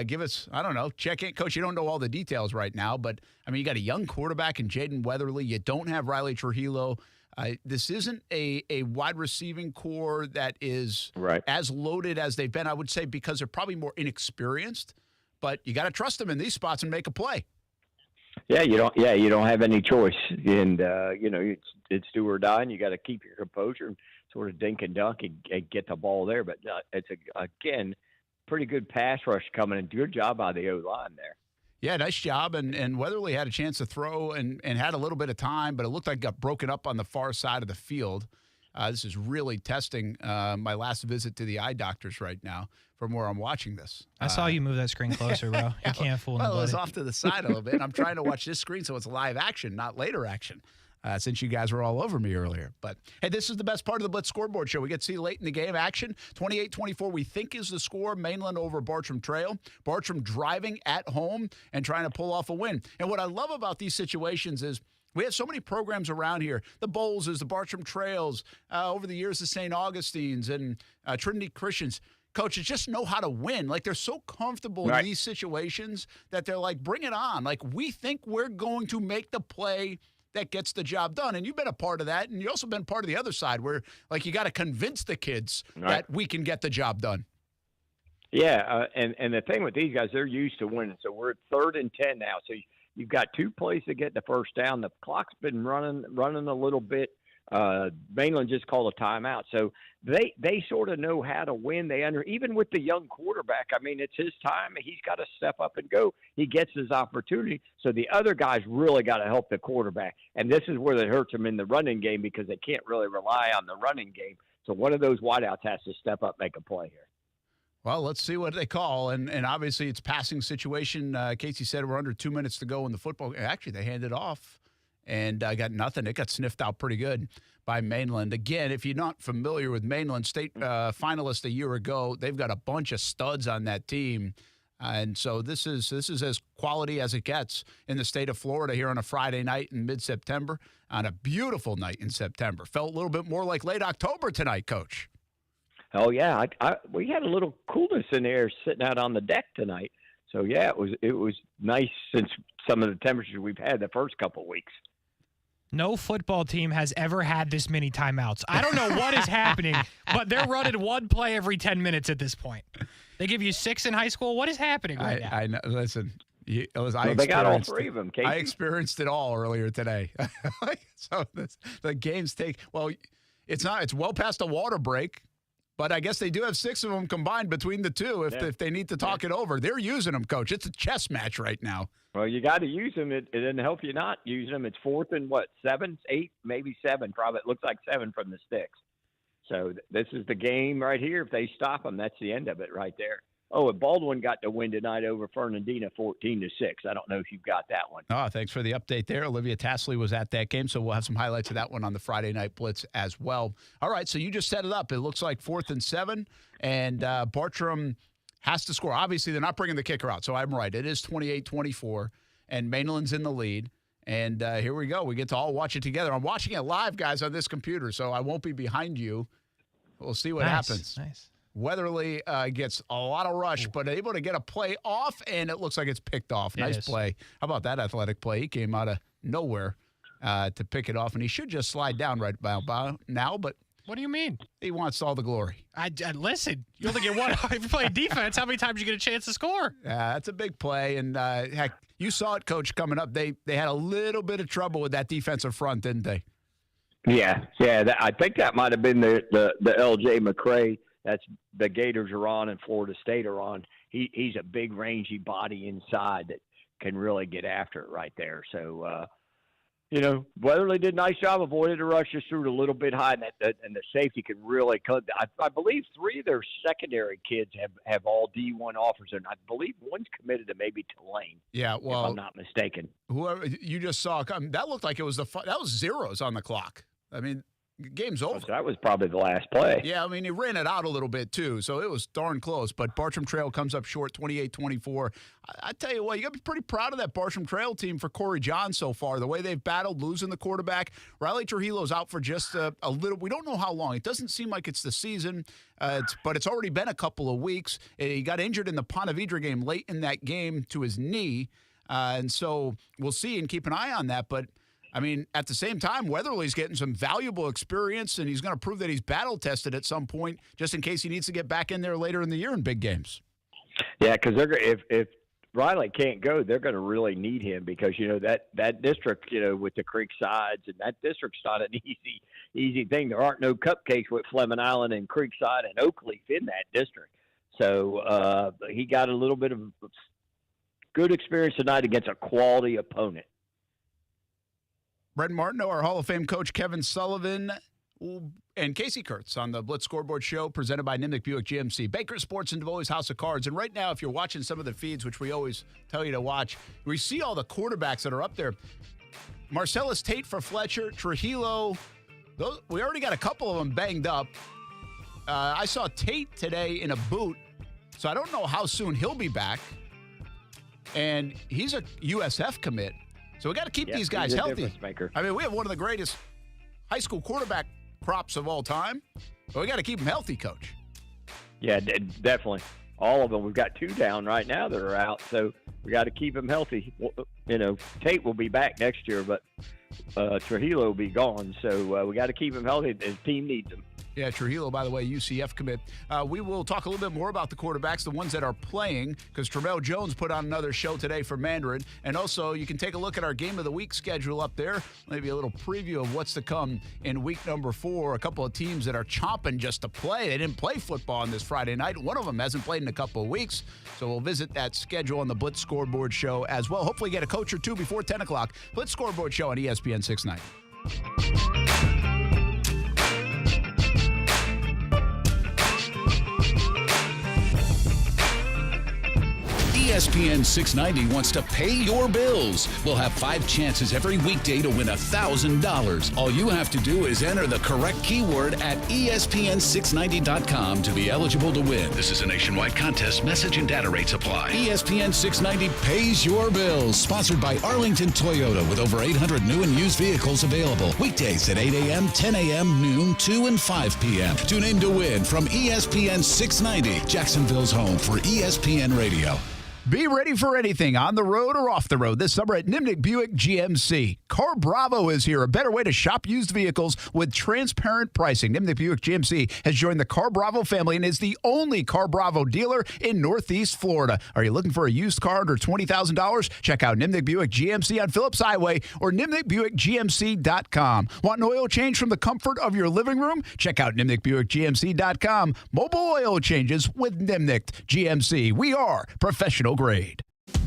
Give us, I don't know, check in. Coach, you don't know all the details right now. But, I mean, you got a young quarterback in Jaden Weatherly. You don't have Riley Trujillo. This isn't a wide receiving core that is as loaded as they've been, I would say, because they're probably more inexperienced. But you got to trust them in these spots and make a play. Yeah, you don't have any choice, and it's do or die, and you got to keep your composure and sort of dink and dunk and get the ball there. But it's again pretty good pass rush coming, and good job by the O-line there. Yeah, nice job, and Weatherly had a chance to throw and had a little bit of time, but it looked like it got broken up on the far side of the field. This is really testing my last visit to the eye doctors right now from where I'm watching this. I saw you move that screen closer, bro. You can't fool Well, it was nobody. off to the side a little bit. I'm trying to watch this screen so it's live action, not later action. Since you guys were all over me earlier. But, hey, this is the best part of the Blitz Scoreboard Show. We get to see late in the game action. 28-24, we think is the score. Mainland over Bartram Trail. Bartram driving at home and trying to pull off a win. And what I love about these situations is we have so many programs around here. The Bowleses, the Bartram Trails, over the years the St. Augustines and Trinity Christians. Coaches just know how to win. Like, they're so comfortable in these situations that they're like, bring it on. Like, we think we're going to make the play that gets the job done. And you've been a part of that, and you've also been part of the other side where, like, you got to convince the kids that we can get the job done. Yeah, and the thing with these guys, they're used to winning. So we're at 3rd and 10 now. So you've got 2 plays to get the first down. The clock's been running a little bit. Mainland just called a timeout. So they sort of know how to win. Even with the young quarterback, I mean, it's his time. He's got to step up and go. He gets his opportunity. So the other guys really got to help the quarterback. And this is where it hurts them in the running game because they can't really rely on the running game. So one of those wideouts has to step up, make a play here. Well, let's see what they call. And obviously it's passing situation. Casey said we're under 2 minutes to go in the football. Actually, they handed off. And I got nothing. It got sniffed out pretty good by Mainland. Again, if you're not familiar with Mainland, state finalist a year ago, they've got a bunch of studs on that team. And so this is as quality as it gets in the state of Florida here on a Friday night in mid-September, on a beautiful night in September. Felt a little bit more like late October tonight, Coach. Oh, yeah. We had a little coolness in the air sitting out on the deck tonight. So, yeah, it was nice since some of the temperatures we've had the first couple of weeks. No football team has ever had this many timeouts. I don't know what is happening, but they're running one play every 10 minutes at this point. They give you 6 in high school. What is happening right now? I know. Listen, they got all 3 of them, Casey. I experienced it all earlier today. So the games take – well, it's well past a water break. But I guess they do have 6 of them combined between the two if they need to talk it over. They're using them, Coach. It's a chess match right now. Well, you got to use them. It doesn't help you not use them. It's 4th and 7, 8, maybe 7. Probably it looks like 7 from the sticks. So this is the game right here. If they stop them, that's the end of it right there. Oh, and Baldwin got the win tonight over Fernandina, 14-6. I don't know if you've got that one. Oh, thanks for the update there. Olivia Tassley was at that game, so we'll have some highlights of that one on the Friday Night Blitz as well. All right, so you just set it up. It looks like 4th and 7, and Bartram has to score. Obviously, they're not bringing the kicker out, so I'm right. It is 28-24, and Mainland's in the lead. And here we go. We get to all watch it together. I'm watching it live, guys, on this computer, so I won't be behind you. We'll see what happens. Nice. Weatherly gets a lot of rush, but able to get a play off, and it looks like it's picked off. Nice play. How about that athletic play? He came out of nowhere to pick it off, and he should just slide down right about now, but what do you mean? He wants all the glory. I listen, you only get one. If you play defense, how many times you get a chance to score? That's a big play, and heck, you saw it, Coach, coming up. They had a little bit of trouble with that defensive front, didn't they? Yeah. I think that might have been the L.J. McCray. That's the Gators are on and Florida State are on. He's a big, rangy body inside that can really get after it right there. So, Weatherly did a nice job, avoided the rushes, threw it a little bit high, and the safety can really cut. I believe 3 of their secondary kids have all D1 offers, and I believe one's committed to maybe Tulane. Yeah, well, if I'm not mistaken. Whoever you just saw, that looked like it was that was zeros on the clock. I mean, game's over. So that was probably the last play. Yeah, I mean, he ran it out a little bit, too, so it was darn close. But Bartram Trail comes up short, 28-24. I tell you what, you got to be pretty proud of that Bartram Trail team for Corey John so far, the way they've battled, losing the quarterback. Riley Trujillo's out for just a little. We don't know how long. It doesn't seem like it's the season, but it's already been a couple of weeks. He got injured in the Ponte Vedra game late in that game to his knee, and so we'll see and keep an eye on that. But I mean, at the same time, Weatherly's getting some valuable experience, and he's going to prove that he's battle-tested at some point just in case he needs to get back in there later in the year in big games. Yeah, because if Riley can't go, they're going to really need him because, that district, with the creek sides, and that district's not an easy thing. There aren't no cupcakes with Fleming Island and Creekside and Oakleaf in that district. So he got a little bit of good experience tonight against a quality opponent. Brent Martineau, our Hall of Fame coach, Kevin Sullivan. and Casey Kurtz on the Blitz Scoreboard Show presented by Nimnik Buick GMC. Baker Sports and DeVoe's House of Cards. And right now, if you're watching some of the feeds, which we always tell you to watch, we see all the quarterbacks that are up there. Marcellus Tate for Fletcher, Trujillo. We already got a couple of them banged up. I saw Tate today in a boot, so I don't know how soon he'll be back. And he's a USF commit. So we got to keep these guys healthy. I mean, we have one of the greatest high school quarterback crops of all time, but we got to keep them healthy, Coach. Yeah, definitely. All of them. We've got 2 down right now that are out, so we got to keep them healthy. You know, Tate will be back next year, but Trujillo will be gone, so we got to keep him healthy. The team needs him. Yeah, Trujillo, by the way, UCF commit. We will talk a little bit more about the quarterbacks, the ones that are playing, because Tramel Jones put on another show today for Mandarin. And also, you can take a look at our Game of the Week schedule up there. Maybe a little preview of what's to come in week number 4. A couple of teams that are chomping just to play. They didn't play football on this Friday night. One of them hasn't played in a couple of weeks. So we'll visit that schedule on the Blitz Scoreboard Show as well. Hopefully get a coach or two before 10 o'clock. Blitz Scoreboard Show on ESPN 690. ESPN 690 wants to pay your bills. We'll have 5 chances every weekday to win $1,000. All you have to do is enter the correct keyword at ESPN690.com to be eligible to win. This is a nationwide contest. Message and data rates apply. ESPN 690 pays your bills. Sponsored by Arlington Toyota with over 800 new and used vehicles available. Weekdays at 8 a.m., 10 a.m., noon, 2 and 5 p.m. Tune in to win from ESPN 690, Jacksonville's home for ESPN Radio. Be ready for anything on the road or off the road this summer at Nimnik Buick GMC. Car Bravo is here, a better way to shop used vehicles with transparent pricing. Nimnik Buick GMC has joined the Car Bravo family and is the only Car Bravo dealer in Northeast Florida. Are you looking for a used car under $20,000? Check out Nimnik Buick GMC on Phillips Highway or NimnikBuickGMC.com. Want an oil change from the comfort of your living room? Check out NimnikBuickGMC.com. Mobile oil changes with Nimnik GMC. We are professional grade.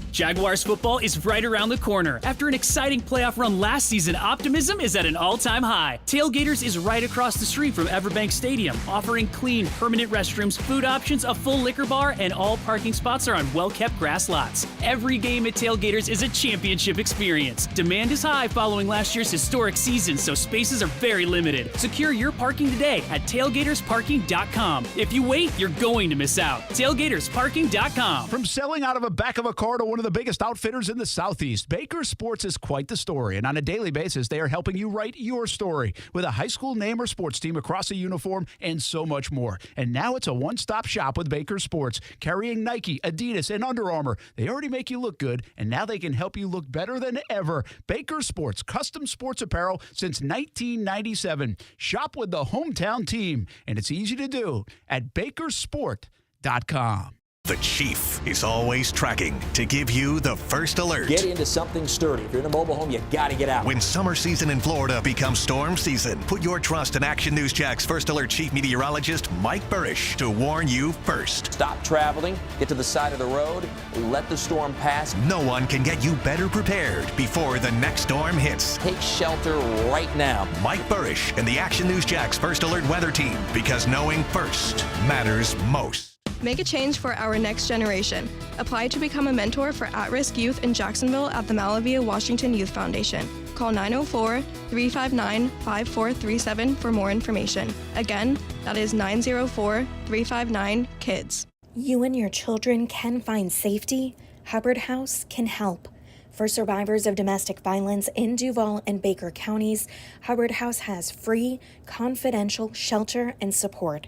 Jaguars football is right around the corner. After an exciting playoff run last season, optimism is at an all-time high. Tailgaters is right across the street from Everbank Stadium, offering clean, permanent restrooms, food options, a full liquor bar, and all parking spots are on well-kept grass lots. Every game at Tailgaters is a championship experience. Demand is high following last year's historic season, so spaces are very limited. Secure your parking today at tailgatorsparking.com. If you wait, you're going to miss out. Tailgatorsparking.com. From selling out of the back of a car to one of the biggest outfitters in the Southeast, Baker Sports is quite the story, and on a daily basis, they are helping you write your story with a high school name or sports team across a uniform and so much more. And now it's a one-stop shop with Baker Sports, carrying Nike, Adidas, and Under Armour. They already make you look good, and now they can help you look better than ever. Baker Sports, custom sports apparel since 1997. Shop with the hometown team, and it's easy to do at bakersport.com. The Chief is always tracking to give you the first alert. Get into something sturdy. If you're in a mobile home, you got to get out. When summer season in Florida becomes storm season, put your trust in Action News Jack's first alert chief meteorologist, Mike Burrish, to warn you first. Stop traveling, get to the side of the road, let the storm pass. No one can get you better prepared before the next storm hits. Take shelter right now. Mike Burrish and the Action News Jack's first alert weather team, because knowing first matters most. Make a change for our next generation. Apply to become a mentor for at-risk youth in Jacksonville at the Malavia Washington Youth Foundation. Call 904-359-5437 for more information. Again, that is 904-359-KIDS. You and your children can find safety. Hubbard House can help. For survivors of domestic violence in Duval and Baker counties, Hubbard House has free, confidential shelter and support.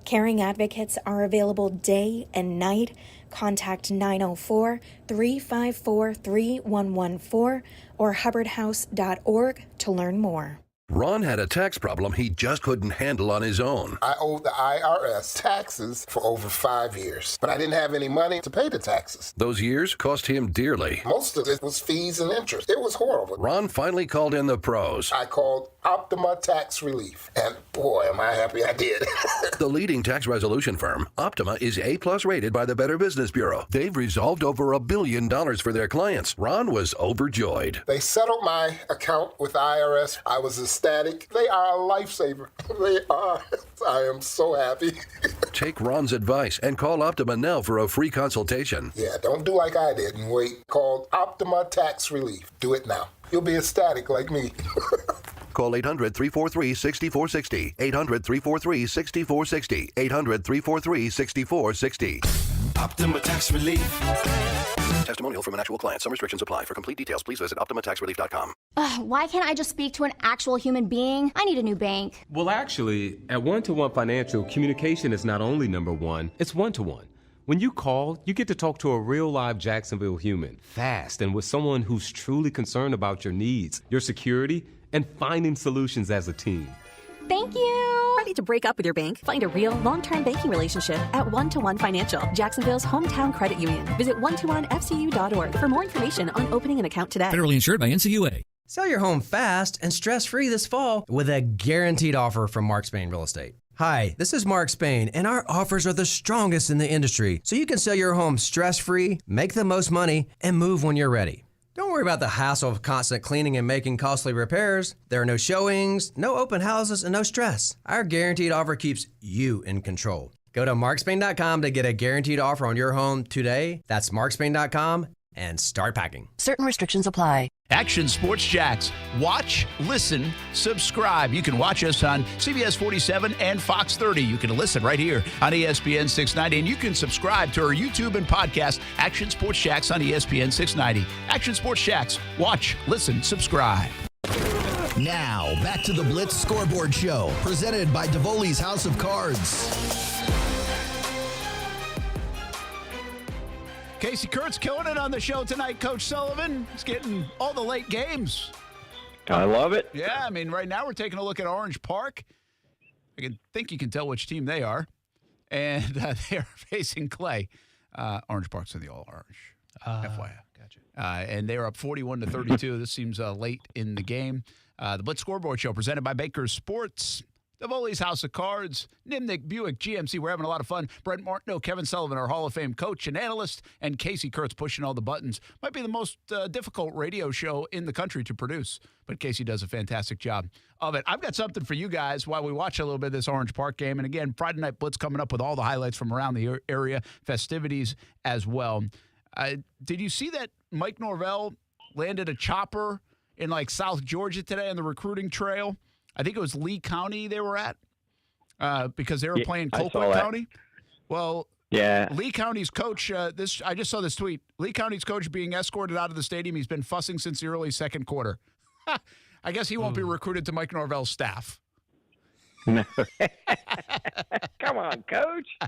Caring advocates are available day and night. Contact 904-354-3114 or hubbardhouse.org to learn more. Ron had a tax problem he just couldn't handle on his own. I owed the IRS taxes for over 5 years, but I didn't have any money to pay the taxes. Those years cost him dearly. Most of it was fees and interest. It was horrible. Ron finally called in the pros. I called Optima Tax Relief. And boy, am I happy I did. The leading tax resolution firm, Optima, is A+ rated by the Better Business Bureau. They've resolved over $1 billion for their clients. Ron was overjoyed. They settled my account with the IRS. I was ecstatic. They are a lifesaver. They are. I am so happy. Take Ron's advice and call Optima now for a free consultation. Yeah, don't do like I did and wait. Call Optima Tax Relief. Do it now. You'll be ecstatic like me. Call 800-343-6460. 800-343-6460. 800-343-6460. Optima Tax Relief. Testimonial from an actual client. Some restrictions apply. For complete details, please visit OptimaTaxRelief.com. Why can't I just speak to an actual human being? I need a new bank. Well, actually, at One-to-One Financial, communication is not only number one, it's one-to-one. When you call, you get to talk to a real live Jacksonville human, fast, and with someone who's truly concerned about your needs, your security, and finding solutions as a team. Thank you. Ready to break up with your bank? Find a real, long-term banking relationship at One-to-One Financial, Jacksonville's hometown credit union. Visit one-to-one-fcu.org for more information on opening an account today. Federally insured by NCUA. Sell your home fast and stress-free this fall with a guaranteed offer from Mark Spain Real Estate. Hi, this is Mark Spain, and our offers are the strongest in the industry, so you can sell your home stress-free, make the most money, and move when you're ready. Don't worry about the hassle of constant cleaning and making costly repairs. There are no showings, no open houses, and no stress. Our guaranteed offer keeps you in control. Go to markspain.com to get a guaranteed offer on your home today. That's markspain.com and start packing. Certain restrictions apply. Action Sports Jacks. Watch, listen, subscribe. You can watch us on CBS 47 and Fox 30. You can listen right here on ESPN 690. And you can subscribe to our YouTube and podcast, Action Sports Jacks on ESPN 690. Action Sports Jacks. Watch, listen, subscribe. Now, back to the Blitz Scoreboard Show, presented by Davoli's House of Cards. Casey Kurtz killing it on the show tonight, Coach Sullivan. He's getting all the late games. I love it. Yeah, I mean, right now we're taking a look at Orange Park. I think you can tell which team they are. And they are facing Clay. Orange Park's in the all-orange. FYI. Gotcha. And they're up 41-32. This seems late in the game. The Blitz Scoreboard Show presented by Baker's Sports. Davoli's House of Cards, Nimnik Buick GMC. We're having a lot of fun. Brent Martineau, Kevin Sullivan, our Hall of Fame coach and analyst, and Casey Kurtz pushing all the buttons. Might be the most difficult radio show in the country to produce, but Casey does a fantastic job of it. I've got something for you guys while we watch a little bit of this Orange Park game. And again, Friday Night Blitz coming up with all the highlights from around the area, festivities as well. Did you see that Mike Norvell landed a chopper in like South Georgia today on the recruiting trail? I think it was Lee County they were at because they were playing Colquitt County. Well, yeah. Lee County's coach, I just saw this tweet. Lee County's coach being escorted out of the stadium. He's been fussing since the early second quarter. I guess he won't be recruited to Mike Norvell's staff. Come on, coach.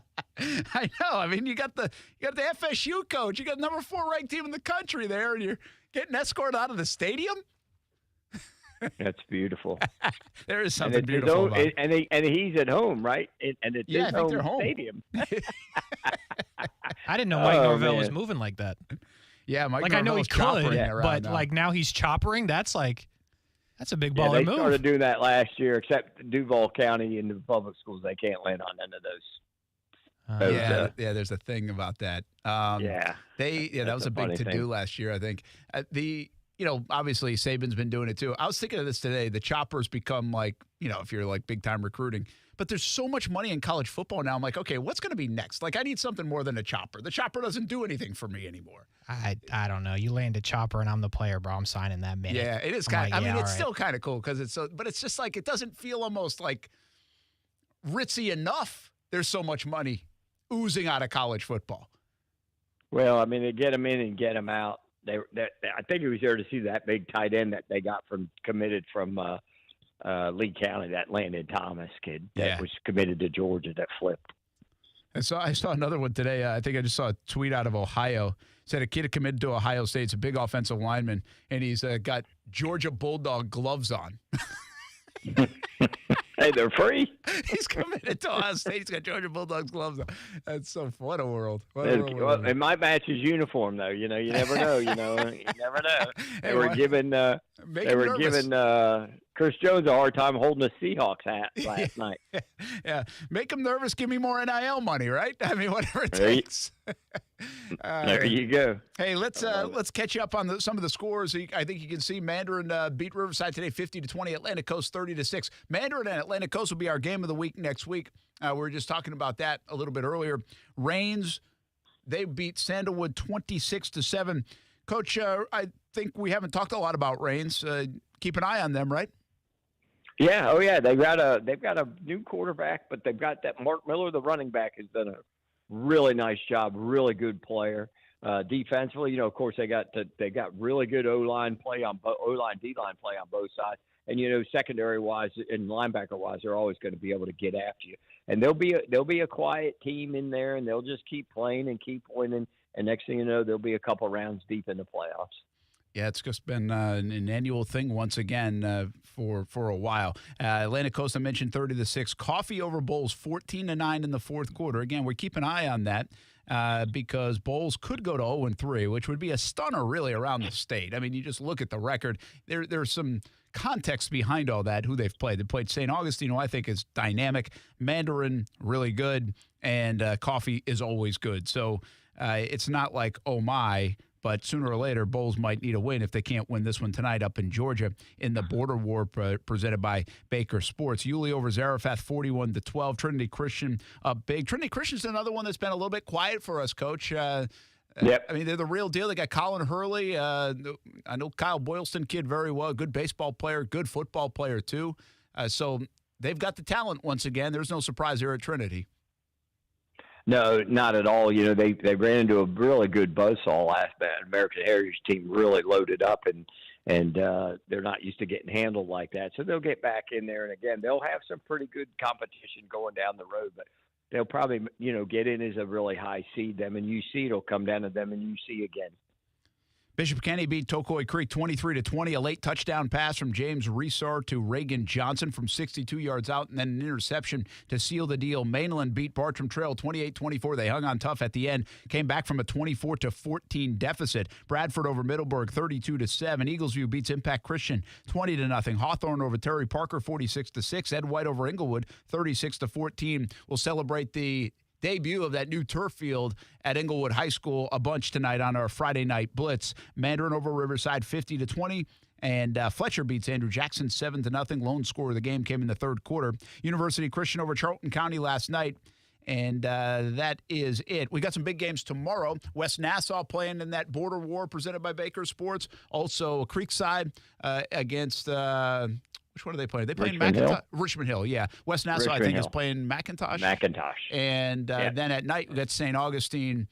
I know. I mean, you got the FSU coach. You got the number 4 ranked team in the country there, and you're getting escorted out of the stadium? That's beautiful. There is something beautiful about it. And he's at home, right? And it's his home stadium. I didn't know Mike Norvell was moving like that. Yeah, Mike like Norvell I know he could, but now. like now he's choppering. That's a big baller move. They started doing that last year, except Duval County and the public schools. They can't land on none of those. There's a thing about that. That was a big to-do last year, I think. Obviously Saban's been doing it too. I was thinking of this today. The choppers become like, if you're like big time recruiting, but there's so much money in college football now. I'm like, okay, what's going to be next? Like I need something more than a chopper. The chopper doesn't do anything for me anymore. I don't know. You land a chopper and I'm the player, bro. I'm signing that minute. Yeah, it is kind of, it's still kind of cool because it's so, but it's just like, it doesn't feel almost like ritzy enough. There's so much money oozing out of college football. Well, I mean, they get them in and get them out. I think it was there to see that big tight end that they got committed from Lee County, that Landon Thomas kid that was committed to Georgia that flipped. And so I saw another one today. I think I just saw a tweet out of Ohio. Said a kid committed to Ohio State. It's a big offensive lineman, and he's got Georgia Bulldog gloves on. Hey, they're free. He's coming into Ohio State. He's got Georgia Bulldogs gloves on. That's so fun. What a world. It might match his uniform, though. You never know. You never know. They were giving Chris Jones a hard time holding a Seahawks hat last night. Yeah, make him nervous. Give me more NIL money, right? I mean, whatever it takes. There you go. Hey, let's catch you up on some of the scores. I think you can see Mandarin beat Riverside today, 50-20. Atlantic Coast 30-6. Mandarin and Atlantic Coast will be our game of the week next week. We were just talking about that a little bit earlier. Rains, they beat Sandalwood 26-7. Coach, I think we haven't talked a lot about Rains. Keep an eye on them, right? Yeah, oh yeah, they've got a new quarterback, but they've got that Mark Miller, the running back, has done a really nice job, really good player. Defensively, of course, they got really good O-line play on O-line, D-line play on both sides, and secondary wise and linebacker wise, they're always going to be able to get after you. And they'll be a quiet team in there, and they'll just keep playing and keep winning. And next thing you know, they'll be a couple rounds deep in the playoffs. Yeah, it's just been an annual thing once again for a while. Atlantic Coast, I mentioned 30-6. Coffee over Bowls 14-9 in the fourth quarter. Again, we keep an eye on that because Bowls could go to 0-3, which would be a stunner really around the state. I mean, you just look at the record. There's some context behind all that, who they've played. They played St. Augustine, who I think is dynamic. Mandarin, really good. And Coffee is always good. So it's not like, oh, my. But sooner or later, Bowls might need a win if they can't win this one tonight up in Georgia in the Border War presented by Baker Sports. Yulee over Zarephath, 41-12. Trinity Christian up big. Trinity Christian's another one that's been a little bit quiet for us, Coach. Yep. I mean, they're the real deal. They got Colin Hurley. I know Kyle Boylston kid very well. Good baseball player, good football player, too. So they've got the talent once again. There's no surprise here at Trinity. No, not at all. They ran into a really good buzzsaw last night. American Heritage team really loaded up, and they're not used to getting handled like that. So they'll get back in there, and again, they'll have some pretty good competition going down the road. But they'll probably, get in as a really high seed. Them and UC, it'll come down to them and UC again. Bishop Kenny beat Tocoi Creek 23-20. A late touchdown pass from James Resar to Reagan Johnson from 62 yards out, and then an interception to seal the deal. Mainland beat Bartram Trail 28-24. They hung on tough at the end, came back from a 24-14 deficit. Bradford over Middleburg 32-7. Eaglesview beats Impact Christian 20-0. Hawthorne over Terry Parker 46-6. Ed White over Inglewood 36-14. We'll celebrate the debut of that new turf field at Inglewood High School a bunch tonight on our Friday night Blitz. Mandarin over Riverside 50-20. And Fletcher beats Andrew Jackson 7-0. Lone score of the game came in the third quarter. University Christian over Charlton County last night. And that is it. We got some big games tomorrow. West Nassau playing in that Border War presented by Baker Sports. Also Creekside against which one are they playing? They playing McIntosh? Richmond Hill, yeah. West Nassau, I think, is playing McIntosh. And then at night, we got St. Augustine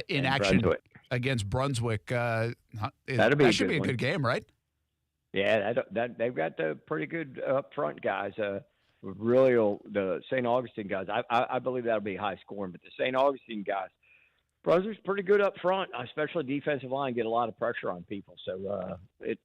in action against Brunswick. That should be a good game, right? Yeah, they've got the pretty good up-front guys. Really, the St. Augustine guys, I believe that'll be high scoring. But the St. Augustine guys, Brunswick's pretty good up front, especially defensive line, get a lot of pressure on people. So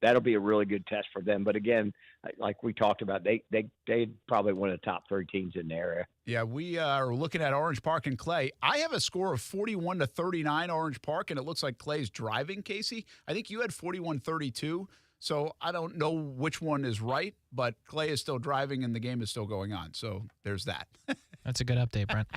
that'll be a really good test for them. But again, like we talked about, they'd probably one of the top 3 teams in the area. Yeah, we are looking at Orange Park and Clay. I have a score of 41-39 Orange Park, and it looks like Clay's driving, Casey. I think you had 41-32. So I don't know which one is right, but Clay is still driving and the game is still going on. So there's that. That's a good update, Brent.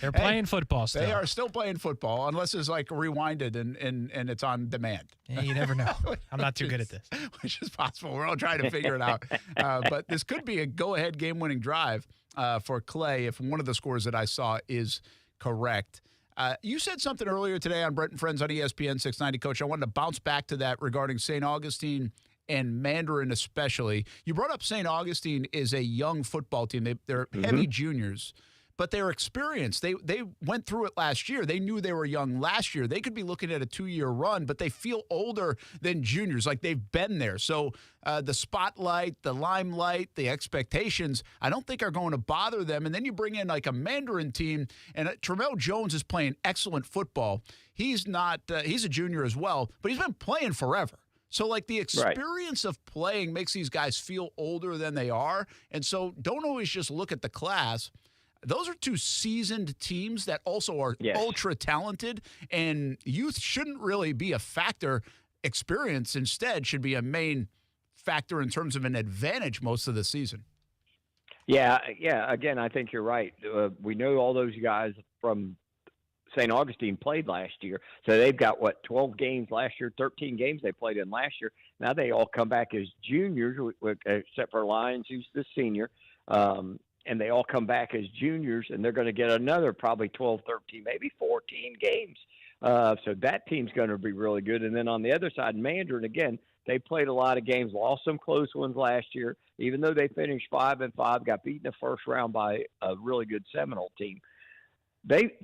They're playing football still. They are still playing football, unless it's like rewinded and it's on demand. Yeah, you never know. I'm not too good at this. Which is possible. We're all trying to figure it out. But this could be a go-ahead game-winning drive for Clay if one of the scores that I saw is correct. You said something earlier today on Brent and Friends on ESPN 690, Coach. I wanted to bounce back to that regarding St. Augustine and Mandarin especially. You brought up St. Augustine is a young football team. They're heavy juniors, but they're experienced. They went through it last year. They knew they were young last year. They could be looking at a 2-year run, but they feel older than juniors, like they've been there. So the spotlight, the limelight, the expectations, I don't think are going to bother them. And then you bring in like a Mandarin team, and Tremel Jones is playing excellent football. He's not. He's a junior as well, but he's been playing forever. So, like, the experience of playing makes these guys feel older than they are. And so don't always just look at the class. Those are two seasoned teams that also are ultra talented, and youth shouldn't really be a factor. Experience instead should be a main factor in terms of an advantage most of the season. Yeah. Again, I think you're right. We know all those guys from St. Augustine played last year. So they've got, 12 games last year, 13 games they played in last year. Now they all come back as juniors, except for Lyons, who's the senior. And they all come back as juniors, and they're going to get another probably 12, 13, maybe 14 games. So that team's going to be really good. And then on the other side, Mandarin, again, they played a lot of games, lost some close ones last year. Even though they finished 5-5, got beaten in the first round by a really good Seminole team.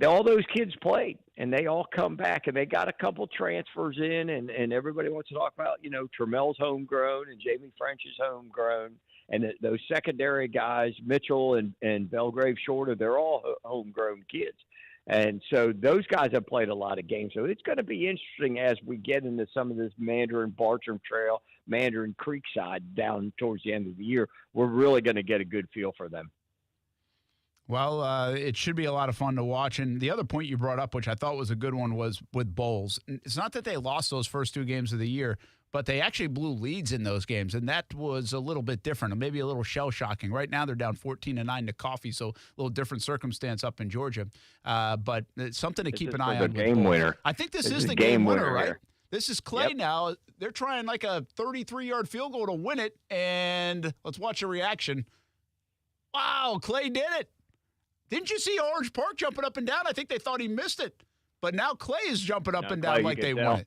All those kids played, and they all come back, and they got a couple transfers in, and everybody wants to talk about, Tramel's homegrown and Jamie French is homegrown, and those secondary guys, Mitchell and Belgrave Shorter, they're all homegrown kids. And so those guys have played a lot of games. So it's going to be interesting as we get into some of this Mandarin Bartram Trail, Mandarin Creekside down towards the end of the year. We're really going to get a good feel for them. Well, it should be a lot of fun to watch. And the other point you brought up, which I thought was a good one, was with bowls. It's not that they lost those first two games of the year, but they actually blew leads in those games, and that was a little bit different, maybe a little shell-shocking. Right now they're down 14-9 to Coffee, so a little different circumstance up in Georgia. But it's something to keep an eye on. Game winner. I think this is the game winner, right? Here. This is Clay now. They're trying like a 33-yard field goal to win it, and let's watch the reaction. Wow, Clay did it. Didn't you see Orange Park jumping up and down? I think they thought he missed it. But now Clay is jumping up and down like they won it.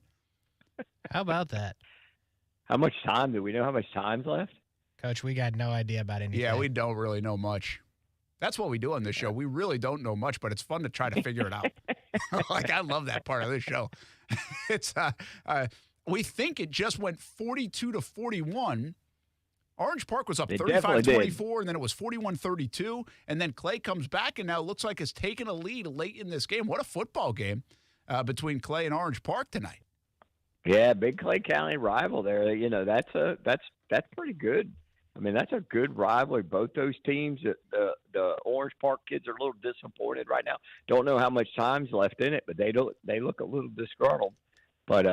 How about that? How much time? Do we know how much time's left? Coach, we got no idea about anything. Yeah, we don't really know much. That's what we do on this show. We really don't know much, but it's fun to try to figure it out. Like, I love that part of this show. It's we think it just went 42-41. Orange Park was up 35-24, and then it was 41-32, and then Clay comes back, and now it looks like it's taken a lead late in this game. What a football game between Clay and Orange Park tonight. Yeah, big Clay County rival there. That's pretty good. I mean, that's a good rivalry. Both those teams, the Orange Park kids are a little disappointed right now. Don't know how much time's left in it, but they look a little disgruntled. But,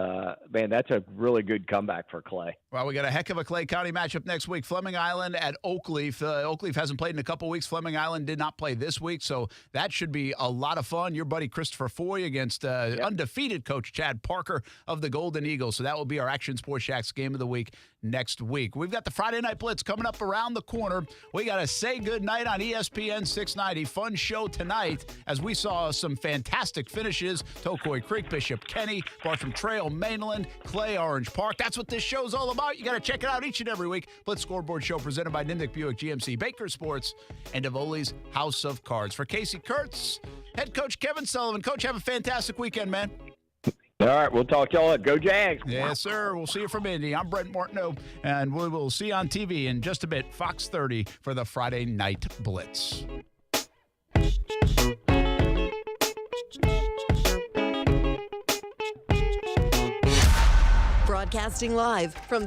man, that's a really good comeback for Clay. Well, we got a heck of a Clay County matchup next week. Fleming Island at Oakleaf. Oakleaf hasn't played in a couple weeks. Fleming Island did not play this week, so that should be a lot of fun. Your buddy Christopher Foy against undefeated coach Chad Parker of the Golden Eagles. So that will be our Action Sports Shacks game of the week next week. We've got the Friday Night Blitz coming up around the corner. We got to say goodnight on ESPN 690. Fun show tonight as we saw some fantastic finishes. Tokoi Creek, Bishop Kenny, Bartram Trail, Mainland, Clay, Orange Park. That's what this show's all about. You got to check it out each and every week. Blitz Scoreboard Show presented by Nimnik Buick GMC, Baker Sports, and Davoli's House of Cards. For Casey Kurtz, head coach Kevin Sullivan. Coach, have a fantastic weekend, man. All right, we'll talk to y'all at Go Jags. Yes, sir. We'll see you from Indy. I'm Brent Martineau, and we will see you on TV in just a bit, Fox 30, for the Friday Night Blitz. Broadcasting live from